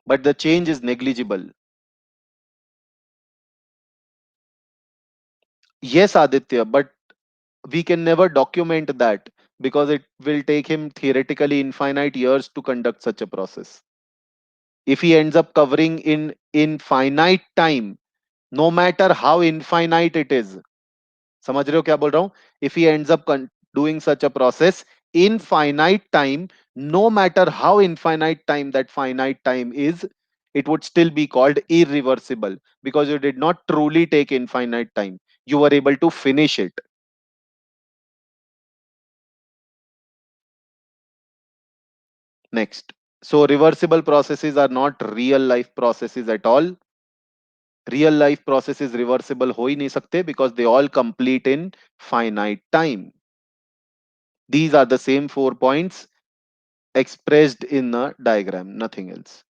but the change is negligible. Yes, Aditya, but we can never document that because it will take him theoretically infinite years to conduct such a process. If he ends up covering in infinite time, no matter how infinite it is, समझ रहे हो क्या बोल रहा हूं? If he ends up doing such a process in finite time, no matter how infinite time that finite time is, it would still be called irreversible because you did not truly take infinite time. You were able to finish it. Next. So reversible processes are not real life processes at all. Real life processes reversible हो ही नहीं सकते because they all complete in finite time. These are the same 4 points expressed in the diagram, nothing else.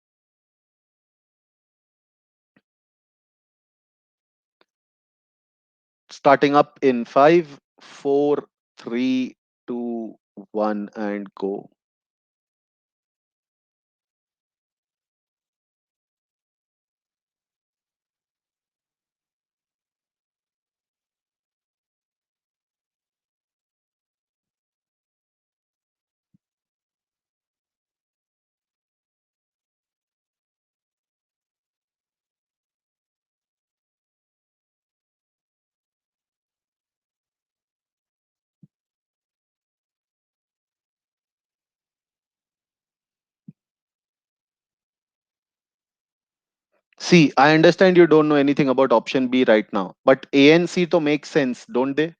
Starting up in 5, 4, 3, 2, 1, and go. See, I understand you don't know anything about option B right now, but A and C to make sense, don't they?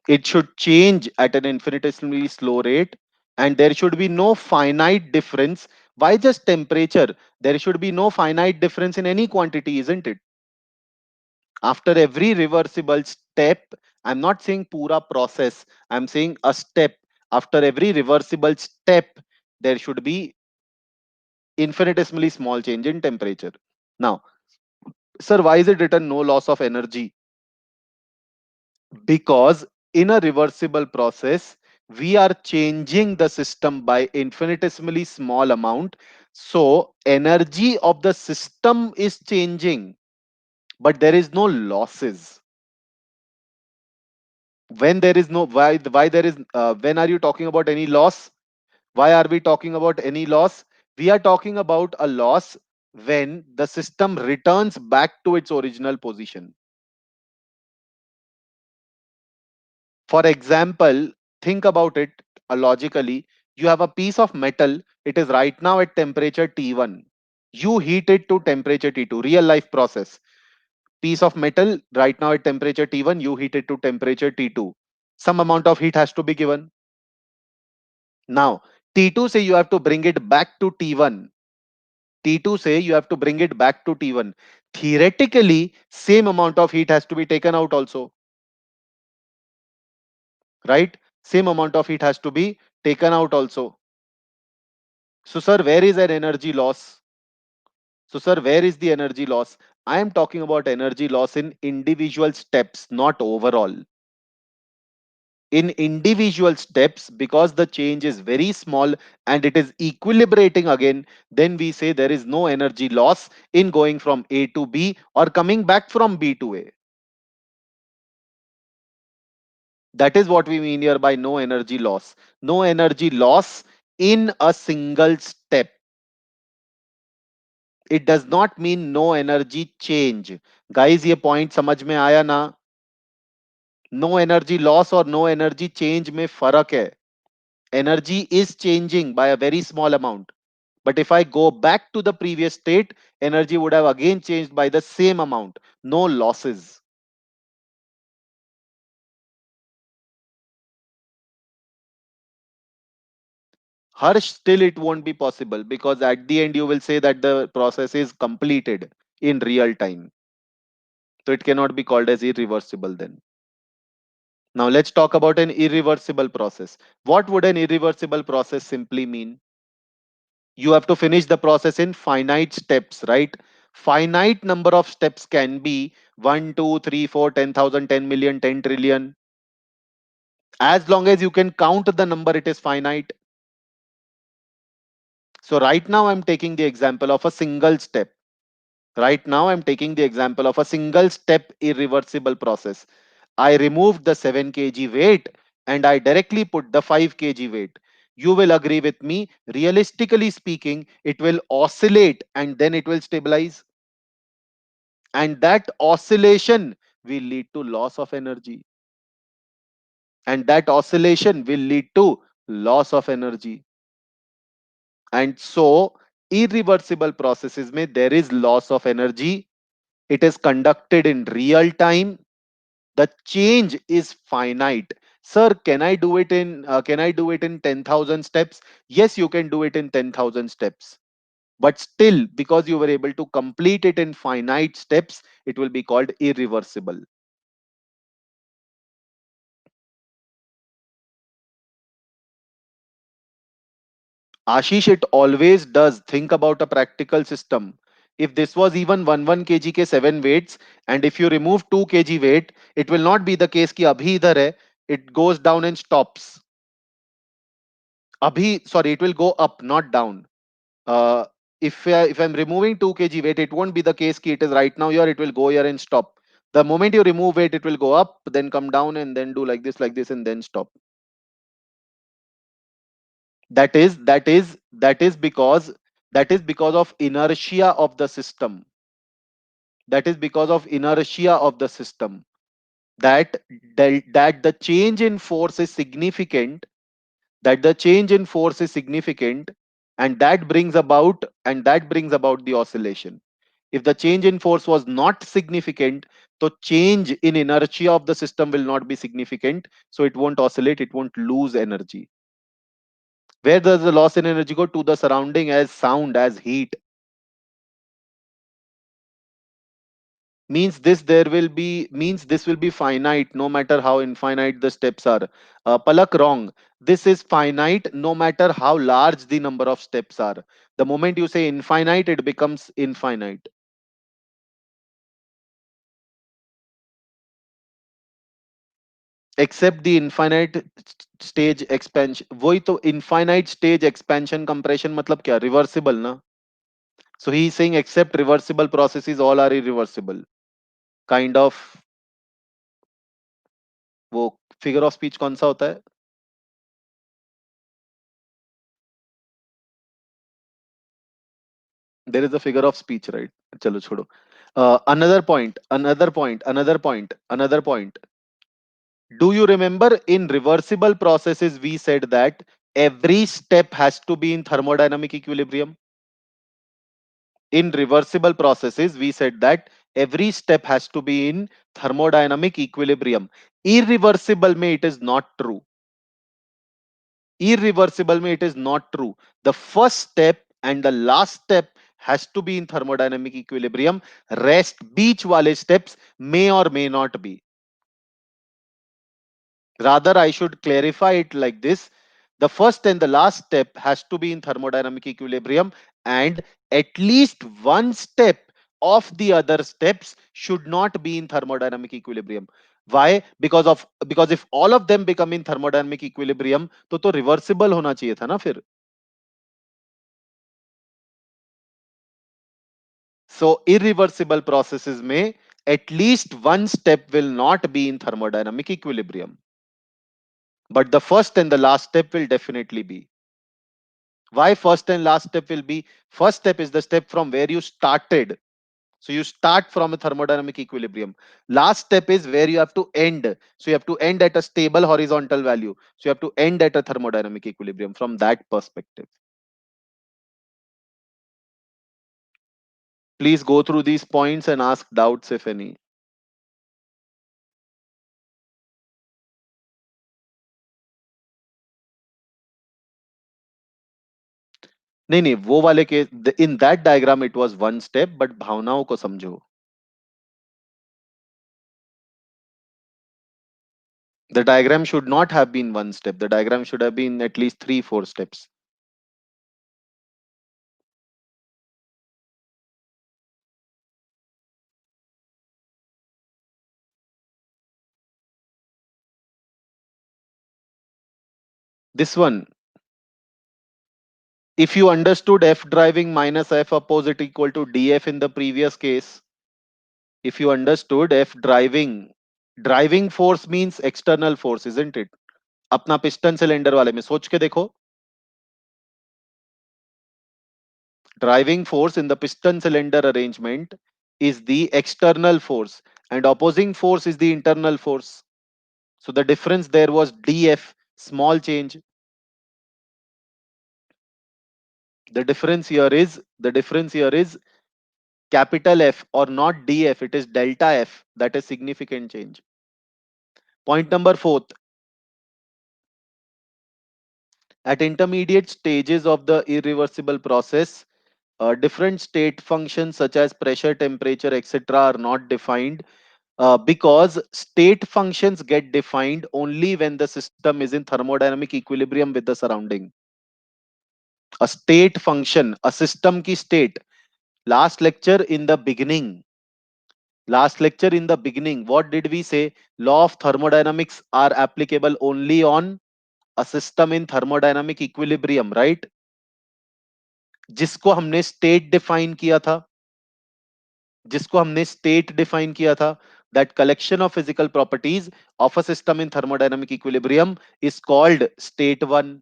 It should change at an infinitesimally slow rate, and there should be no finite difference. Why just temperature? There should be no finite difference in any quantity, isn't it? After every reversible step, I'm not saying pura process, I'm saying a step. After every reversible step, there should be infinitesimally small change in temperature. Now, sir, why is it written no loss of energy? Because in a reversible process, we are changing the system by infinitesimally small amount. So energy of the system is changing, but there is no losses. When there is no why there is when are you talking about any loss? Why are we talking about any loss? We are talking about a loss when the system returns back to its original position. For example, think about it logically. You have a piece of metal, it is right now at temperature T1. You heat it to temperature T2, real life process. Piece of metal right now at temperature T1, you heat it to temperature T2. Some amount of heat has to be given. Now, T2 say you have to bring it back to T1. T2 say you have to bring it back to T1. Theoretically, same amount of heat has to be taken out also, right? Same amount of heat has to be taken out also. So, sir, where is an energy loss? So, sir, where is the energy loss? I am talking about energy loss in individual steps, not overall. In individual steps, because the change is very small and it is equilibrating again, then we say there is no energy loss in going from A to B or coming back from B to A. That is what we mean here by no energy loss. No energy loss in a single step. It does not mean no energy change. Guys, ये point समझ में आया ना? No energy loss और no energy change में फर्क है. Energy is changing by a very small amount. But if I go back to the previous state, energy would have again changed by the same amount. No losses. Harsh, still it won't be possible, because at the end you will say that the process is completed in real time. So it cannot be called as irreversible then. Now let's talk about an irreversible process. What would an irreversible process simply mean? You have to finish the process in finite steps, right? Finite number of steps can be 1, 2, 3, 4, 10,000, 10,000,000, 10 trillion. As long as you can count the number, it is finite. So right now I'm taking the example of a single step. Right now I'm taking the example of a single step irreversible process. I removed the 7 kg weight and I directly put the 5 kg weight. You will agree with me, realistically speaking, it will oscillate and then it will stabilize. And that oscillation will lead to loss of energy. And that oscillation will lead to loss of energy. And so, irreversible processes may there is loss of energy. It is conducted in real time. The change is finite. Sir, can I do it in 10,000 steps? Yes, you can do it in 10,000 steps. But still, because you were able to complete it in finite steps, it will be called irreversible. Ashish, it always does. Think about a practical system. If this was even 1 kg ke 7 weights, and if you remove 2 kg weight, it will not be the case कि abhi idhar hai, it goes down and stops. Abhi, sorry, it will go up, not down. Uh, if I'm removing 2 kg weight, it won't be the case कि it is right now here, it will go here and stop. The moment you remove weight, it will go up, then come down, and then do like this, and then stop. That is because of inertia of the system. That is because of inertia of the system. That that the change in force is significant. That the change in force is significant, and that brings about the oscillation. If the change in force was not significant, the change in inertia of the system will not be significant, so it won't oscillate, it won't lose energy. Where does the loss in energy go? To the surrounding as sound, as heat. Means this will be finite no matter how infinite the steps are. Palak, wrong. This is finite no matter how large the number of steps are. The moment you say infinite, it becomes infinite. Except the infinite stage expansion. वही तो infinite stage expansion compression मतलब क्या? Reversible ना. So he is saying except reversible processes all are irreversible. Kind of. वो figure of speech कौन सा होता है? There is a figure of speech, right? चलो छोड़ो. Another point, another point. Do you remember in reversible processes we said that every step has to be in thermodynamic equilibrium? In reversible processes we said that every step has to be in thermodynamic equilibrium. Irreversible mein it is not true. Irreversible mein it is not true. The first step and the last step has to be in thermodynamic equilibrium. Rest beach wale steps may or may not be. Rather, I should clarify it like this. The first and the last step has to be in thermodynamic equilibrium, and at least one step of the other steps should not be in thermodynamic equilibrium. Why? Because if all of them become in thermodynamic equilibrium, तो reversible होना चाहिए था ना फिर. So irreversible processes may at least one step will not be in thermodynamic equilibrium, but the first and the last step will definitely be. Why first and last step will be? First step is the step from where you started. So you start from a thermodynamic equilibrium. Last step is where you have to end. So you have to end at a stable horizontal value. So you have to end at a thermodynamic equilibrium from that perspective. Please go through these points and ask doubts if any. नहीं नहीं, वो वाले के in that diagram it was one step, but भावनाओं को समझो. The diagram should not have been one step. The diagram should have been at least 3 4 steps. This one, if you understood F driving minus F opposite equal to DF in the previous case, if you understood F driving, driving force means external force, isn't it? अपना piston cylinder वाले में सोच के देखो. Driving force in the piston cylinder arrangement is the external force, and opposing force is the internal force. So the difference there was dF, small change. The difference here is capital F, or not dF, it is delta F. That is significant change. Point number fourth, at intermediate stages of the irreversible process, different state functions such as pressure, temperature, etc. are not defined, because state functions get defined only when the system is in thermodynamic equilibrium with the surrounding. A state function, a system ki state. Last lecture in the beginning, last lecture in the beginning, what did we say? Law of thermodynamics are applicable only on a system in thermodynamic equilibrium, right? जिसको हमने state define किया था, जिसको हमने state define किया था, that collection of physical properties of a system in thermodynamic equilibrium is called state 1.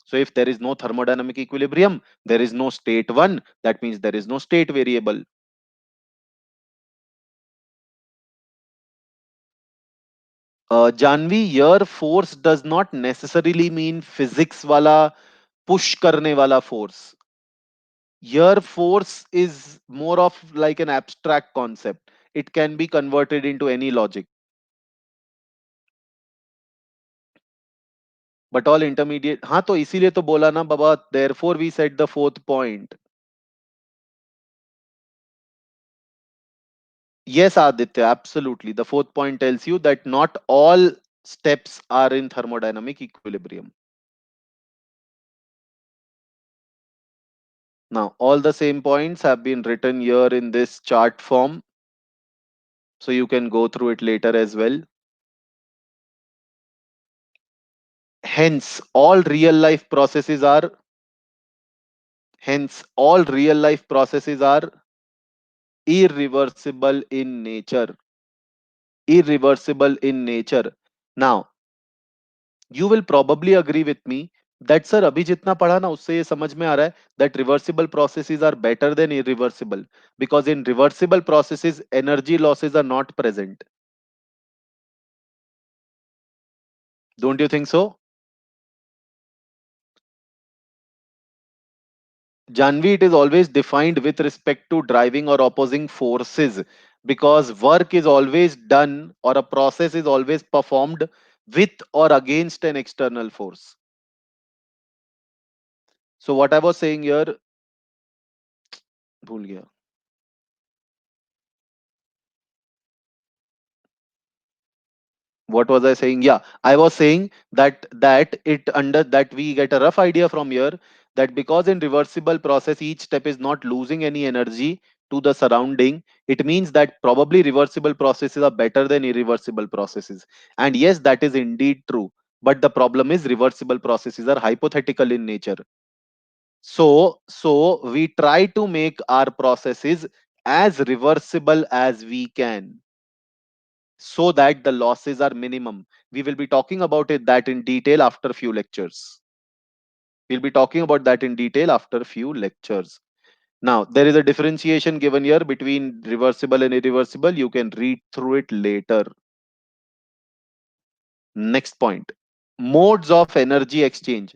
So if there is no thermodynamic equilibrium, there is no state 1. That means there is no state variable. Janvi, your force does not necessarily mean physics wala push karne wala force. Your force is more of like an abstract concept. It can be converted into any logic. But all intermediate, हाँ तो इसीलिए तो बोला ना बाबा, therefore we said the fourth point. Yes, Aditya, absolutely. The fourth point tells you that not all steps are in thermodynamic equilibrium. Now, all the same points have been written here in this chart form, so you can go through it later as well. Hence, all real life processes are, hence, all real life processes are irreversible in nature. Irreversible in nature. Now, you will probably agree with me that sir अभी जितना पढ़ा ना उससे ये समझ में आ रहा है that reversible processes are better than irreversible, because in reversible processes energy losses are not present. Don't you think so? Janvi, it is always defined with respect to driving or opposing forces, because work is always done or a process is always performed with or against an external force. So what I was saying here, भूल गया. What was I saying? Yeah, I was saying that it under that we get a rough idea from here that because in reversible process each step is not losing any energy to the surrounding, it means that probably reversible processes are better than irreversible processes. And yes, that is indeed true. But the problem is reversible processes are hypothetical in nature. So we try to make our processes as reversible as we can, so that the losses are minimum. We will be talking about it that in detail after few lectures. We'll be talking about that in detail after few lectures. Now, there is a differentiation given here between reversible and irreversible. You can read through it later. Next point. Modes of energy exchange.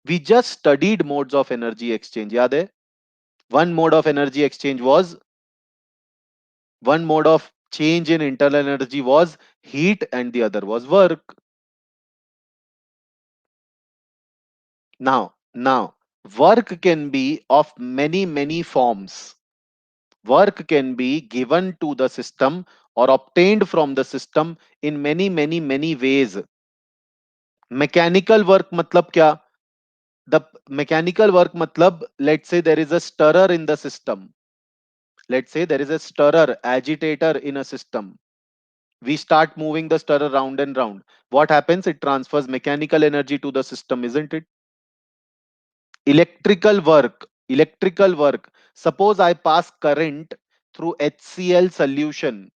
We just studied modes of energy exchange. Yaad hai? One mode of energy exchange was, one mode of change in internal energy was heat and the other was work. Now, Work can be of many, many forms. Work can be given to the system or obtained from the system in many, many, many ways. Mechanical work मतलब क्या? The mechanical work matlab, let's say there is a stirrer in the system. Let's say there is a stirrer, agitator in a system. We start moving the stirrer round and round. What happens? It transfers mechanical energy to the system, isn't it? Electrical work. Electrical work. Suppose I pass current through HCl solution.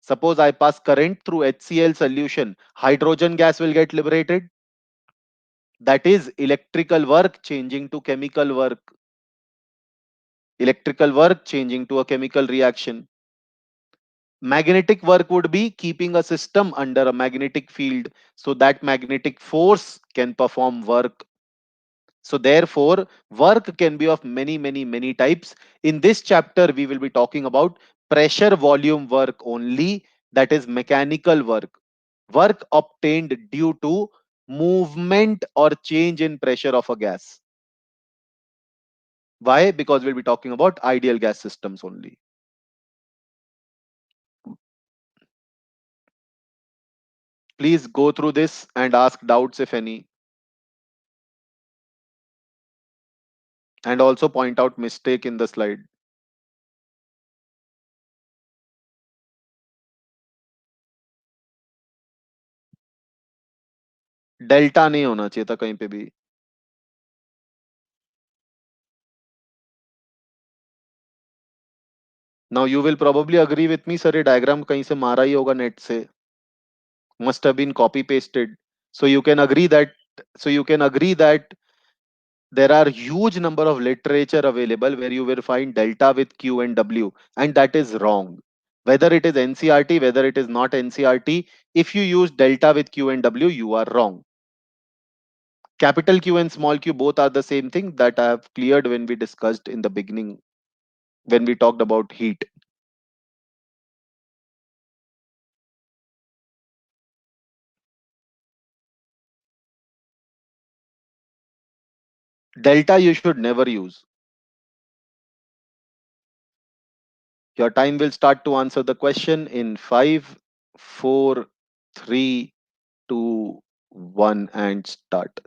Suppose I pass current through HCl solution. Hydrogen gas will get liberated. That is electrical work changing to chemical work. Electrical work changing to a chemical reaction. Magnetic work would be keeping a system under a magnetic field so that magnetic force can perform work. So, therefore, work can be of many, many, many types. In this chapter, we will be talking about pressure volume work only, that is mechanical work. Work obtained due to movement or change in pressure of a gas. Why? Because we'll be talking about ideal gas systems only. Please go through this and ask doubts if any, and also point out mistake in the slide. Delta नहीं होना चाहिए था कहीं पे भी. Now you will probably agree with me, sir, ये diagram कहीं से मारा ही होगा नेट से. Must have been copy pasted. So you can agree that, so you can agree that there are huge number of literature available where you will find delta with Q and W, and that is wrong. Whether it is NCRT, whether it is not NCRT, if you use delta with Q and W, you are wrong. Capital Q and small q both are the same thing that I have cleared when we discussed in the beginning, when we talked about heat. Delta you should never use. Your time will start to answer the question in 5, 4, 3, 2, 1, and start.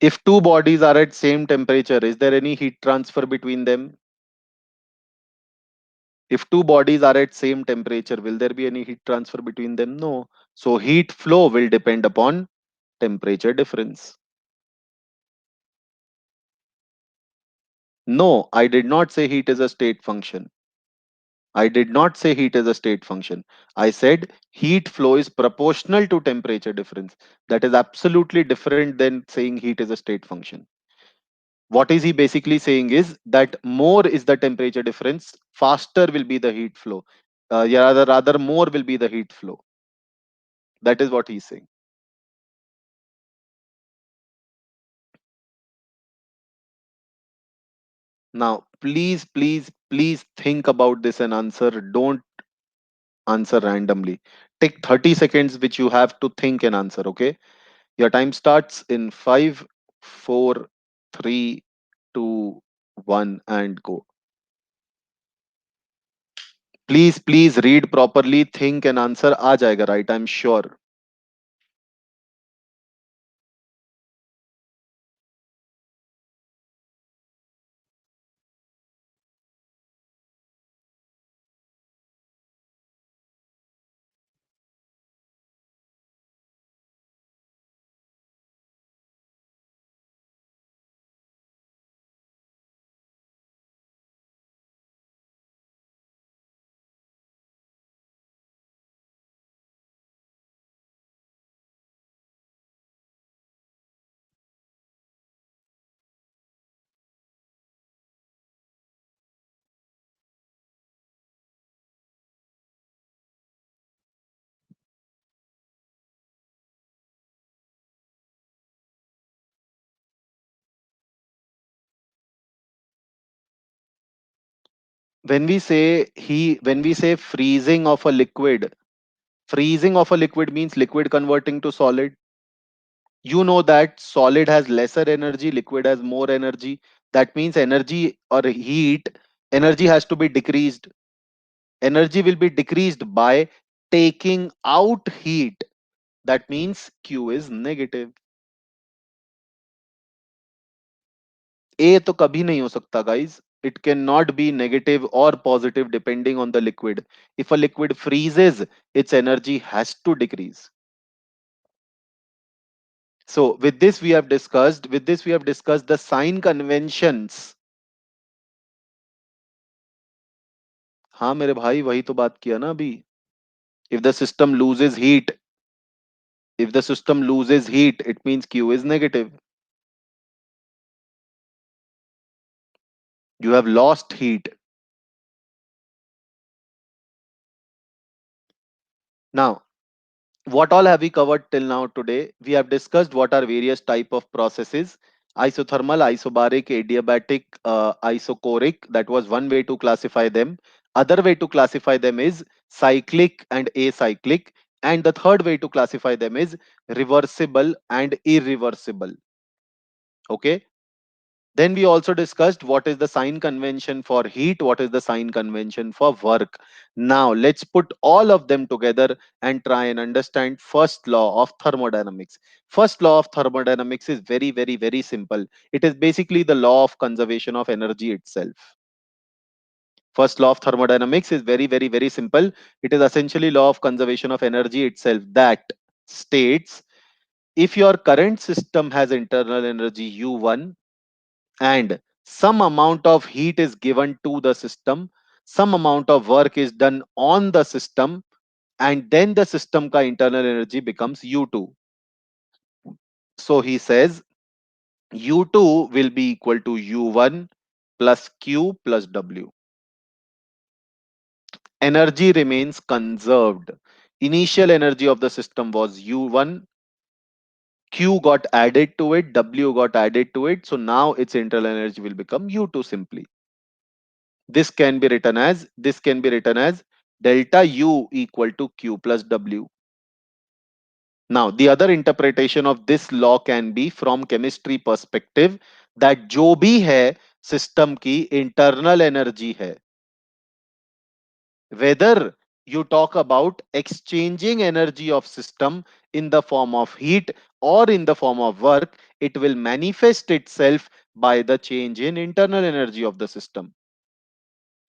If two bodies are at same temperature, is there any heat transfer between them? If two bodies are at same temperature, will there be any heat transfer between them? No. So heat flow will depend upon temperature difference. No, I did not say heat is a state function. I did not say heat is a state function. I said heat flow is proportional to temperature difference. That is absolutely different than saying heat is a state function. What is he basically saying is that more is the temperature difference, faster will be the heat flow. Yeah, rather more will be the heat flow. That is what he's saying. Now, please, please, please think about this and answer. Don't answer randomly. Take 30 seconds, which you have to think and answer. Okay. Your time starts in 5, 4, 3, 2, 1, and go. Please read properly, think and answer. आ जाएगा right, I'm sure. when we say freezing of a liquid means liquid converting to solid. You know that solid has lesser energy, liquid has more energy. That means energy or heat, energy has to be decreased. Energy will be decreased by taking out heat. That means Q is negative. A तो कभी नहीं हो सकता guys. It cannot be negative or positive depending on the liquid. If a liquid freezes, its energy has to decrease. So with this we have discussed the sign conventions. हाँ मेरे भाई, वही तो बात किया ना अभी. If the system loses heat, if the system loses heat, it means Q is negative. You have lost heat. Now, what all have we covered till now today? We have discussed what are various type of processes: isothermal, isobaric, adiabatic, isochoric. That was one way to classify them. Other way to classify them is cyclic and acyclic, and the third way to classify them is reversible and irreversible. Okay. Then we also discussed what is the sign convention for heat, what is the sign convention for work. Now let's put all of them together and try and understand first law of thermodynamics. First law of thermodynamics is very, very, very simple. It is basically the law of conservation of energy itself. First law of thermodynamics is very, very, very simple. It is essentially law of conservation of energy itself that states if your current system has internal energy U1 and some amount of heat is given to the system, some amount of work is done on the system, and then the system ka internal energy becomes U2. So he says U2 will be equal to U1 plus Q plus W. Energy remains conserved. Initial energy of the system was U1, Q got added to it, W got added to it, so now its internal energy will become U2 simply. This can be written as delta U equal to Q plus W. Now, the other interpretation of this law can be from chemistry perspective that जो भी है system की internal energy है. Whether you talk about exchanging energy of system in the form of heat or in the form of work, it will manifest itself by the change in internal energy of the system.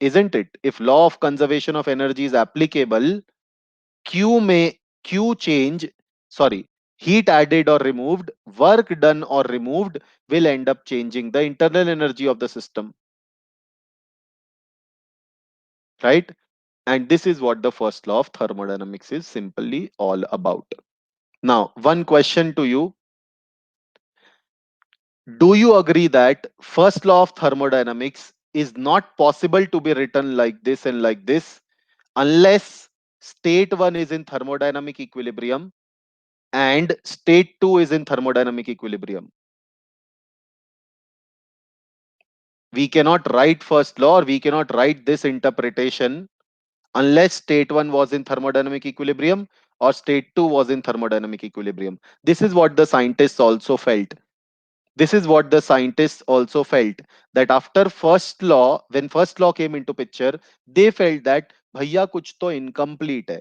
Isn't it? If law of conservation of energy is applicable, Q may Q change, sorry, heat added or removed, work done or removed will end up changing the internal energy of the system, right? And this is what the first law of thermodynamics is simply all about. Now, one question to you. Do you agree that first law of thermodynamics is not possible to be written like this and like this unless state 1 is in thermodynamic equilibrium and state 2 is in thermodynamic equilibrium? We cannot write first law or we cannot write this interpretation unless state 1 was in thermodynamic equilibrium or state 2 was in thermodynamic equilibrium. This is what the scientists also felt. This is what the scientists also felt, that after first law, when first law came into picture, they felt that bhaiya kuch to incomplete hai.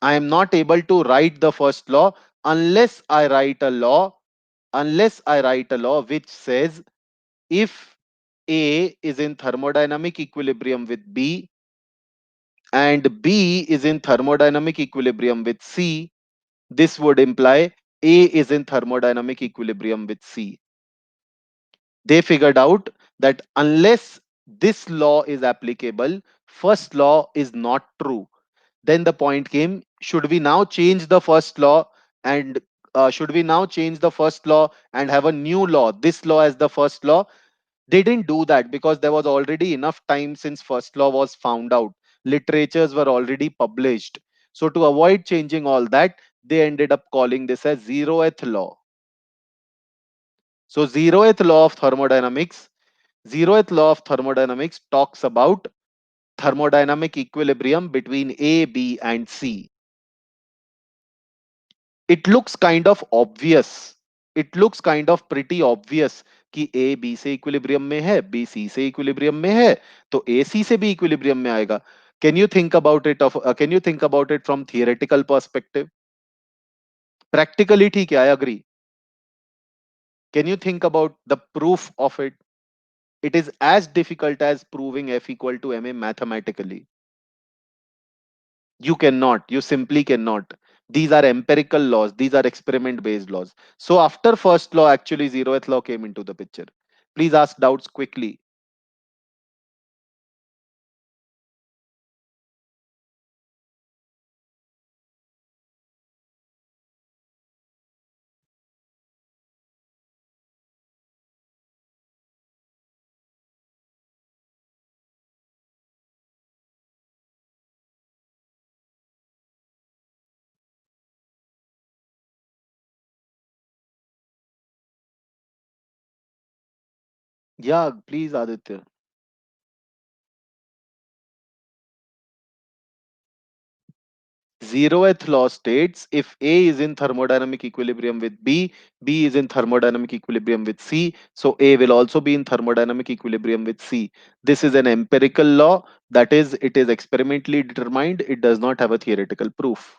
I am not able to write the first law unless I write a law, which says if A is in thermodynamic equilibrium with B and B is in thermodynamic equilibrium with C, this would imply A is in thermodynamic equilibrium with C. They figured out that unless this law is applicable, first law is not true. Then the point came, should we now change the first law and have a new law, this law as the first law? They didn't do that because there was already enough time since first law was found out. Literatures were already published. So to avoid changing all that, they ended up calling this as zeroth law. So zeroth law of thermodynamics Zeroth law of thermodynamics talks about thermodynamic equilibrium between A, B, and C. It looks kind of obvious, it looks kind of pretty obvious कि A B से equilibrium में है, B C से equilibrium में है, तो ए सी से भी इक्विलिब्रियम में आएगा. Can you think about it from theoretical perspective? Practically ठीक है, I agree. Can you think about the proof of it? It is as difficult as proving F equal to ma mathematically. You cannot, you simply cannot. These are empirical laws, these are experiment based laws. So after first law, actually zeroth law came into the picture. Please ask doubts quickly. Yeah, please, Aditya. Zeroth law states if A is in thermodynamic equilibrium with B, B is in thermodynamic equilibrium with C, so A will also be in thermodynamic equilibrium with C. This is an empirical law, that is, it is experimentally determined, it does not have a theoretical proof.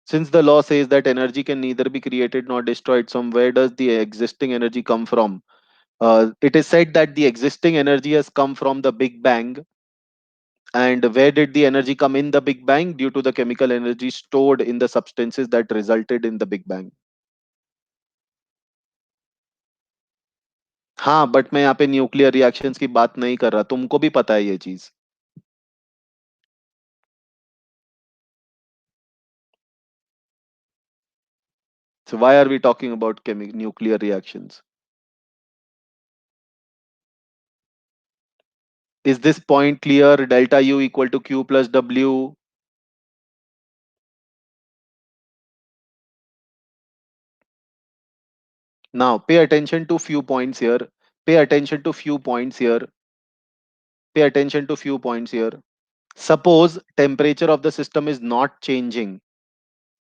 Since the law says that energy can neither be created nor destroyed, so where does the existing energy come from? It is said that the existing energy has come from the Big Bang. And where did the energy come in the Big Bang? Due to the chemical energy stored in the substances that resulted in the Big Bang. हाँ, but मैं यहाँ पे nuclear reactions की बात नहीं कर रहा, तुमको भी पता है ये चीज. So why are we talking about nuclear reactions? Is this point clear? Delta U equal to Q plus W. Now pay attention to few points here. Pay attention to few points here. Pay attention to few points here. Suppose temperature of the system is not changing.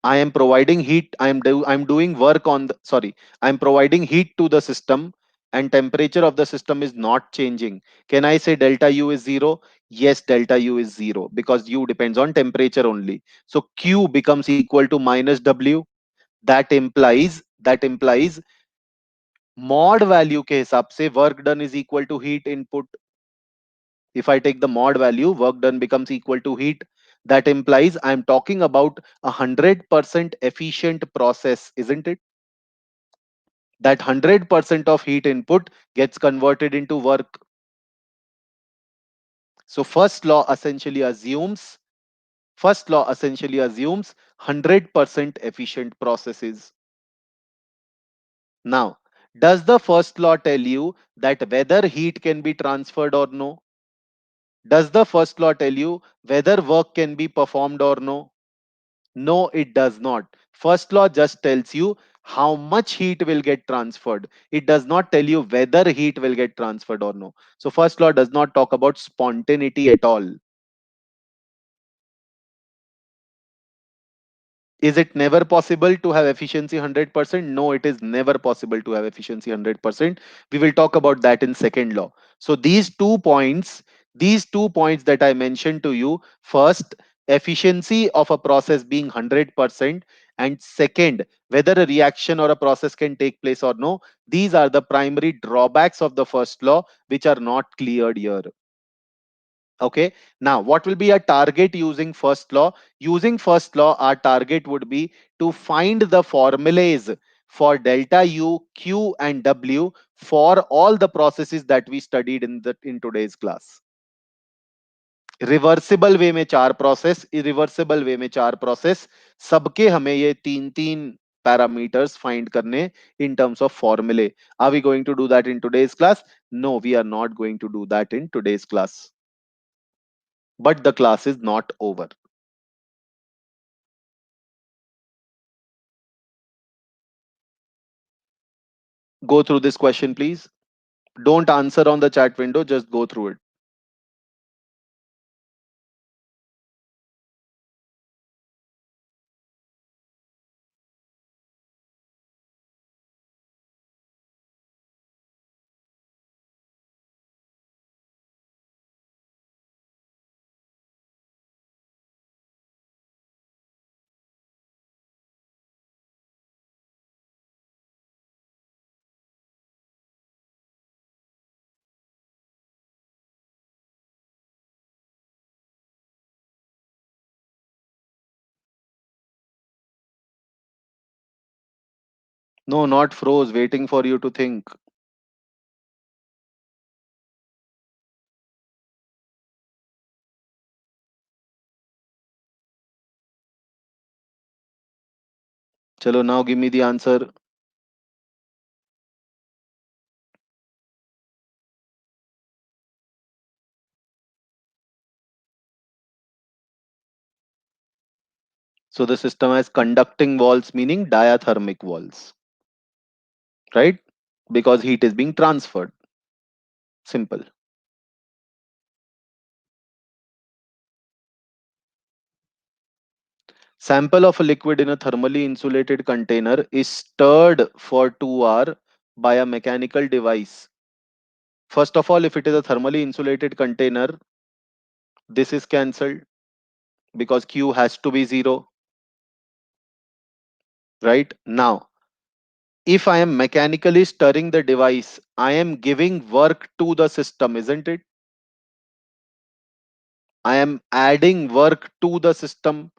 I am providing heat. I'm doing work on the, sorry. I'm providing heat to the system and temperature of the system is not changing. Can I say delta U is zero? Yes, delta U is zero because U depends on temperature only. So Q becomes equal to minus W. That implies mod value के हिसाब से work done is equal to heat input. If I take the mod value, work done becomes equal to heat. That implies I'm talking about 100% efficient process, isn't it? That 100% of heat input gets converted into work. So first law essentially assumes 100% efficient processes. Now, does the first law tell you that whether heat can be transferred or no? Does the first law tell you whether work can be performed or no? No, it does not. First law just tells you how much heat will get transferred. It does not tell you whether heat will get transferred or no. So first law does not talk about spontaneity at all. Is it never possible to have efficiency 100%? No, it is never possible to have efficiency 100%. We will talk about that in second law. So these two points that I mentioned to you, first, efficiency of a process being 100%, and second, whether a reaction or a process can take place or no, these are the primary drawbacks of the first law, which are not cleared here. Okay, now what will be a target using first law? Using first law, our target would be to find the formulas for delta U, Q, and W for all the processes that we studied in today's class. Reversible way में चार process, irreversible वे में चार process, सबके हमें ये तीन तीन parameters find करने in terms of formulae. Are we going to do that in today's class? No, we are not going to do that in today's class. But the class is not over. Go through this question, please. Don't answer on the chat window, just go through it. No, not froze, waiting for you to think. Chalo, now give me the answer. So the system has conducting walls, meaning diathermic walls, right? Because heat is being transferred. Simple. Sample of a liquid in a thermally insulated container is stirred for 2 hours by a mechanical device. First of all, if it is a thermally insulated container, this is cancelled because Q has to be zero, right? Now, if I am mechanically stirring the device, I am giving work to the system, isn't it? I am adding work to the system.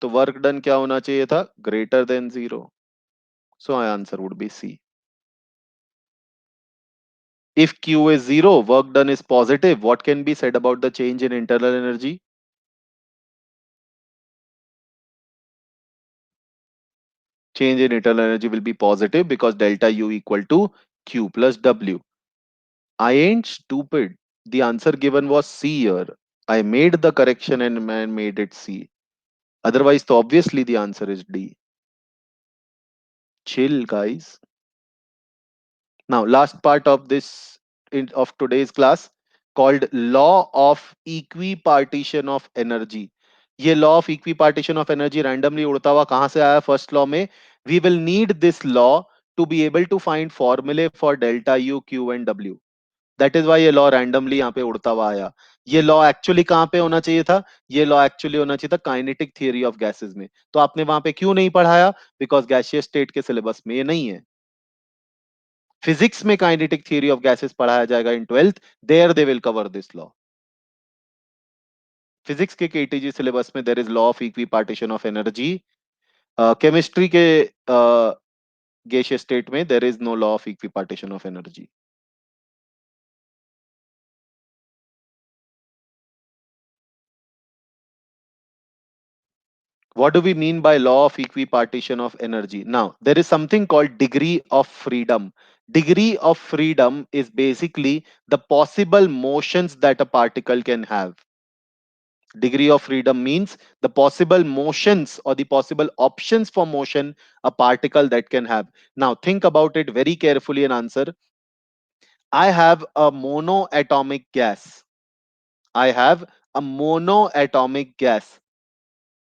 तो work done क्या होना चाहिए था? Greater than zero. So my answer would be C. If Q is zero, work done is positive. What can be said about the change in internal energy? Change in internal energy will be positive because delta U equal to Q plus W. I ain't stupid. The answer given was C here. I made the correction and man made it C. Otherwise, so obviously the answer is D. Chill, guys. Now, last part of this of today's class called law of equipartition of energy. ये law of equipartition of energy randomly उड़ता हुआ कहां से आया first law में? We will need this law to be able to find formulae for delta U, Q and W. That is why ये law randomly यहाँ पे उड़ता हुआ आया. ये लॉ एक्चुअली कहाँ पे होना चाहिए था? ये लॉ एक्चुअली होना चाहिए था काइनेटिक थियरी ऑफ गैसेस में. तो आपने वहां पे क्यों नहीं पढ़ाया? बिकॉज गैसियस स्टेट के सिलेबस में ये नहीं है. फिजिक्स में काइनेटिक थियरी ऑफ गैसेस पढ़ाया जाएगा in twelfth. There they will cover this law. Physics के केटीजी सिलेबस में there is law of equipartition of energy. Chemistry के गैसियस स्टेट में there is no law of equipartition of energy. What do we mean by law of equipartition of energy? Now, there is something called degree of freedom. Degree of freedom is basically the possible motions that a particle can have. Degree of freedom means the possible motions or the possible options for motion a particle that can have. Now, think about it very carefully and answer. I have a monoatomic gas. I have a monoatomic gas.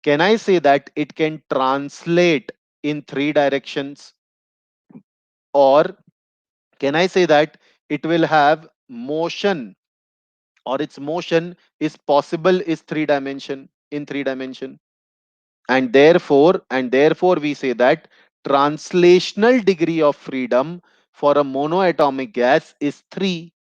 Can I say that it can translate in three directions? Or can I say that it will have motion or its motion is possible is three dimension in three dimension? And therefore we say that translational degree of freedom for a monoatomic gas is 3.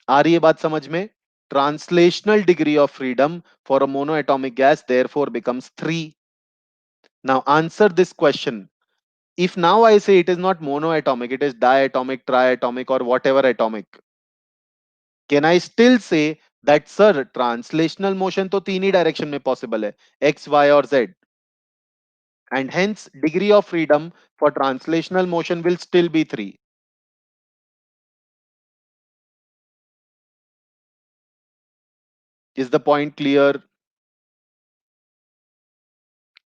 आ रही है बात समझ में? Translational degree of freedom for a monoatomic gas therefore becomes 3. Now answer this question. If now I say it is not monoatomic, it is diatomic, triatomic, or whatever atomic, can I still say that sir translational motion तो तीन ही direction में possible है, x, y और z, and hence degree of freedom for translational motion will still be 3. Is the point clear?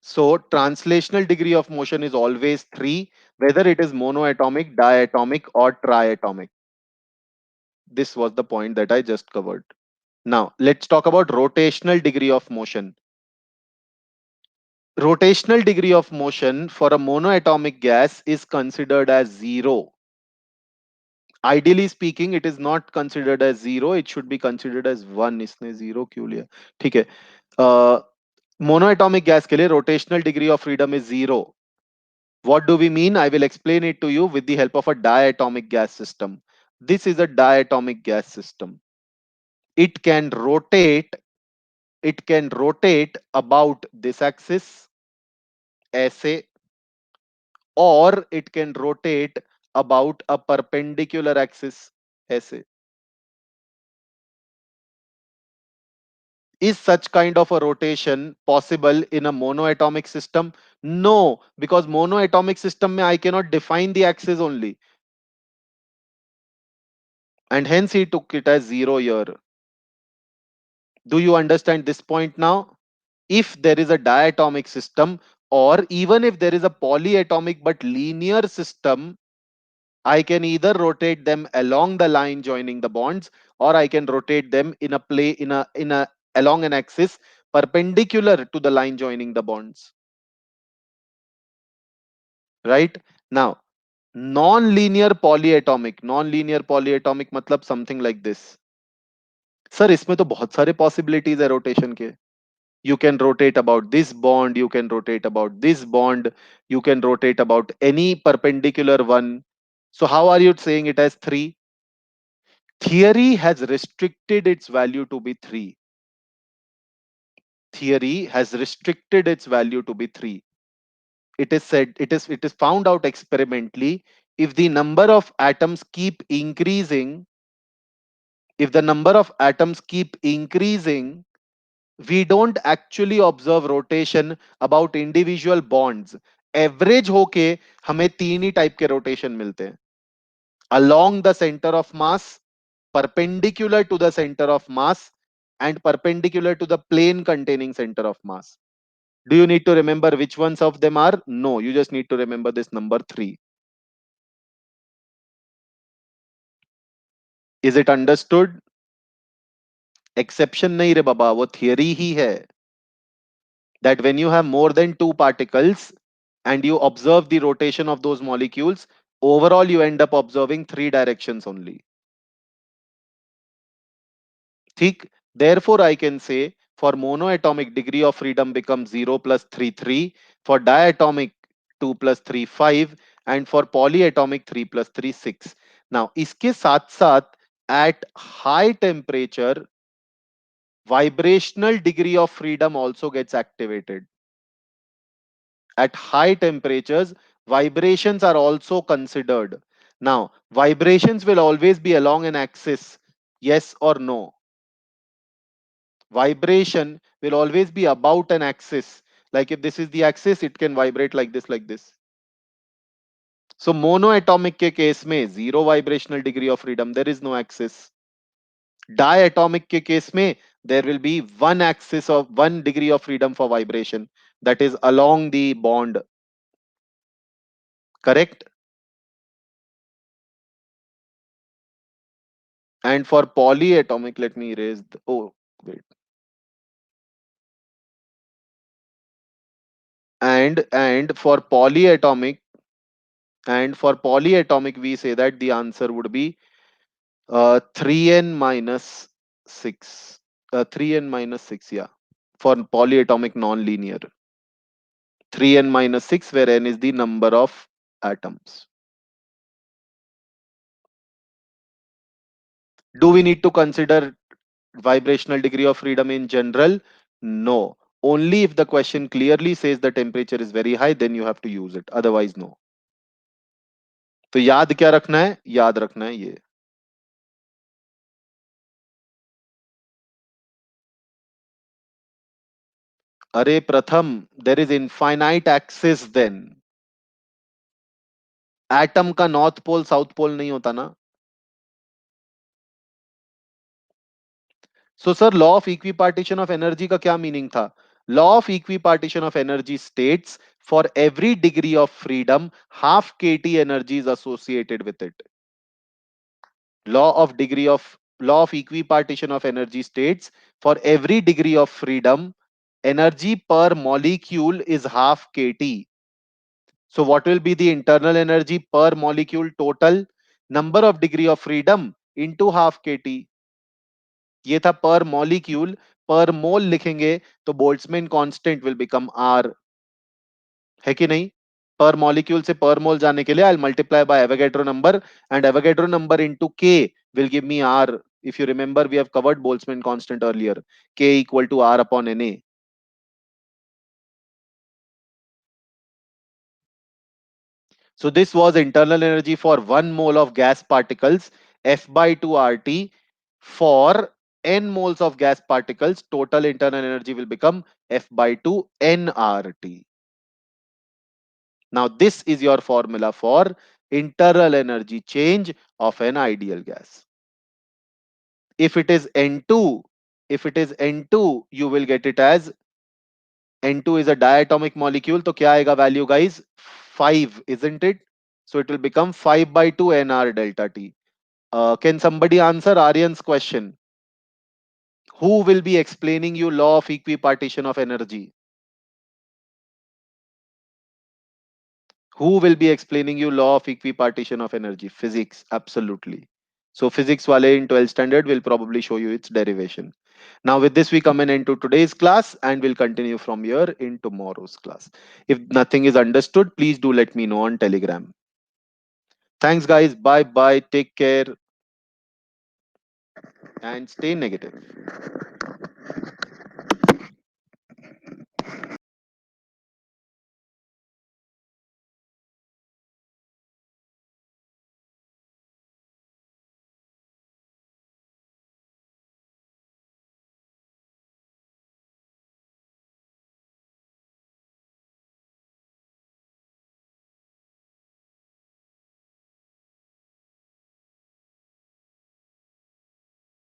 So translational degree of motion is always 3, whether it is monoatomic, diatomic, or triatomic. This was the point that I just covered. Now let's talk about rotational degree of motion. Rotational degree of motion for a monoatomic gas is considered as 0. Ideally speaking, it is not considered as 0, it should be considered as 1. इसने 0 क्यों लिया? ठीक है. Monoatomic gas के लिए rotational degree of freedom is 0. What do we mean? I will explain it to you with the help of a diatomic gas system. This is a diatomic gas system. It can rotate, it can rotate about this axis ऐसे, or it can rotate about a perpendicular axis ऐसे. Is such kind of a rotation possible in a monoatomic system? No, because monoatomic system mein I cannot define the axis only, and hence he took it as 0 here. Do you understand this point now? If there is a diatomic system, or even if there is a polyatomic but linear system, I can either rotate them along the line joining the bonds, or I can rotate them in a play in a along an axis perpendicular to the line joining the bonds. Right? Now, non-linear polyatomic मतलब something like this. Sir इसमें तो बहुत सारे possibilities है rotation के. You can rotate about this bond, you can rotate about this bond, you can rotate about any perpendicular one. So how are you saying it as 3? Theory has restricted its value to be 3. Theory has restricted its value to be 3. It is said, it is found out experimentally, if the number of atoms keep increasing, if the number of atoms keep increasing, we don't actually observe rotation about individual bonds. Average होके हमें तीन ही type के rotation मिलते हैं: along the center of mass, perpendicular to the center of mass, and perpendicular to the plane containing center of mass. Do you need to remember which ones of them are? No, you just need to remember this number 3. Is it understood? Exception नहीं रे बाबा, वो theory ही है. That when you have more than two particles and you observe the rotation of those molecules, overall you end up observing three directions only. ठीक? Therefore, I can say for monoatomic degree of freedom becomes 0 plus 3, 3, for diatomic 2 plus 3, 5, and for polyatomic 3 plus 3, 6. Now, इसके साथ साथ at high temperature, vibrational degree of freedom also gets activated. At high temperatures, vibrations are also considered. Now, vibrations will always be along an axis. Yes or no? Vibration will always be about an axis. Like if this is the axis, it can vibrate like this, like this. So monoatomic के case में zero vibrational degree of freedom, there is no axis. Diatomic के case में there will be one axis of 1 degree of freedom for vibration, that is along the bond. Correct? And for polyatomic, let me erase the, oh wait. And for polyatomic we say that the answer would be 3n minus 6. 3n minus 6, yeah, for polyatomic non-linear. 3n minus 6, where n is the number of atoms. Do we need to consider vibrational degree of freedom in general? No. Only if the question clearly says the temperature is very high, then you have to use it. Otherwise, no. तो याद क्या रखना है? याद रखना है ये. अरे प्रथम, there is infinite axis then. Atom का नॉर्थ पोल साउथ पोल नहीं होता ना. So sir law of equipartition of energy का क्या मीनिंग था? Law of equipartition of energy states for every degree of freedom, half kT energy is associated with it. Law of equipartition of energy states for every degree of freedom, energy per molecule is half kT. So what will be the internal energy per molecule total? Number of degree of freedom into half kT. ये था per molecule. Per mole लिखेंगे तो Boltzmann constant will become R, है कि नहीं? पर molecule से पर मोल जाने के लिए I multiply by Avogadro number, and Avogadro number into K will give me R. If you remember, we have covered Boltzmann constant earlier. K equal to R upon Na. So this was internal energy for 1 mole of gas particles, F by 2 RT. For n moles of gas particles, total internal energy will become F by 2 nRT. Now this is your formula for internal energy change of an ideal gas. If it is N2, if it is N2, you will get it as N2 is a diatomic molecule. तो क्या आएगा value guys? 5, isn't it? So it will become 5 by 2 nR delta T. Can somebody answer Aryan's question? Who will be explaining you law of equipartition of energy? Who will be explaining you law of equipartition of energy? Physics, absolutely. So physics wale in 12th standard will probably show you its derivation. Now with this we come an end to today's class and we'll continue from here in tomorrow's class. If nothing is understood, please do let me know on Telegram. Thanks guys. Bye bye. Take care and stay negative.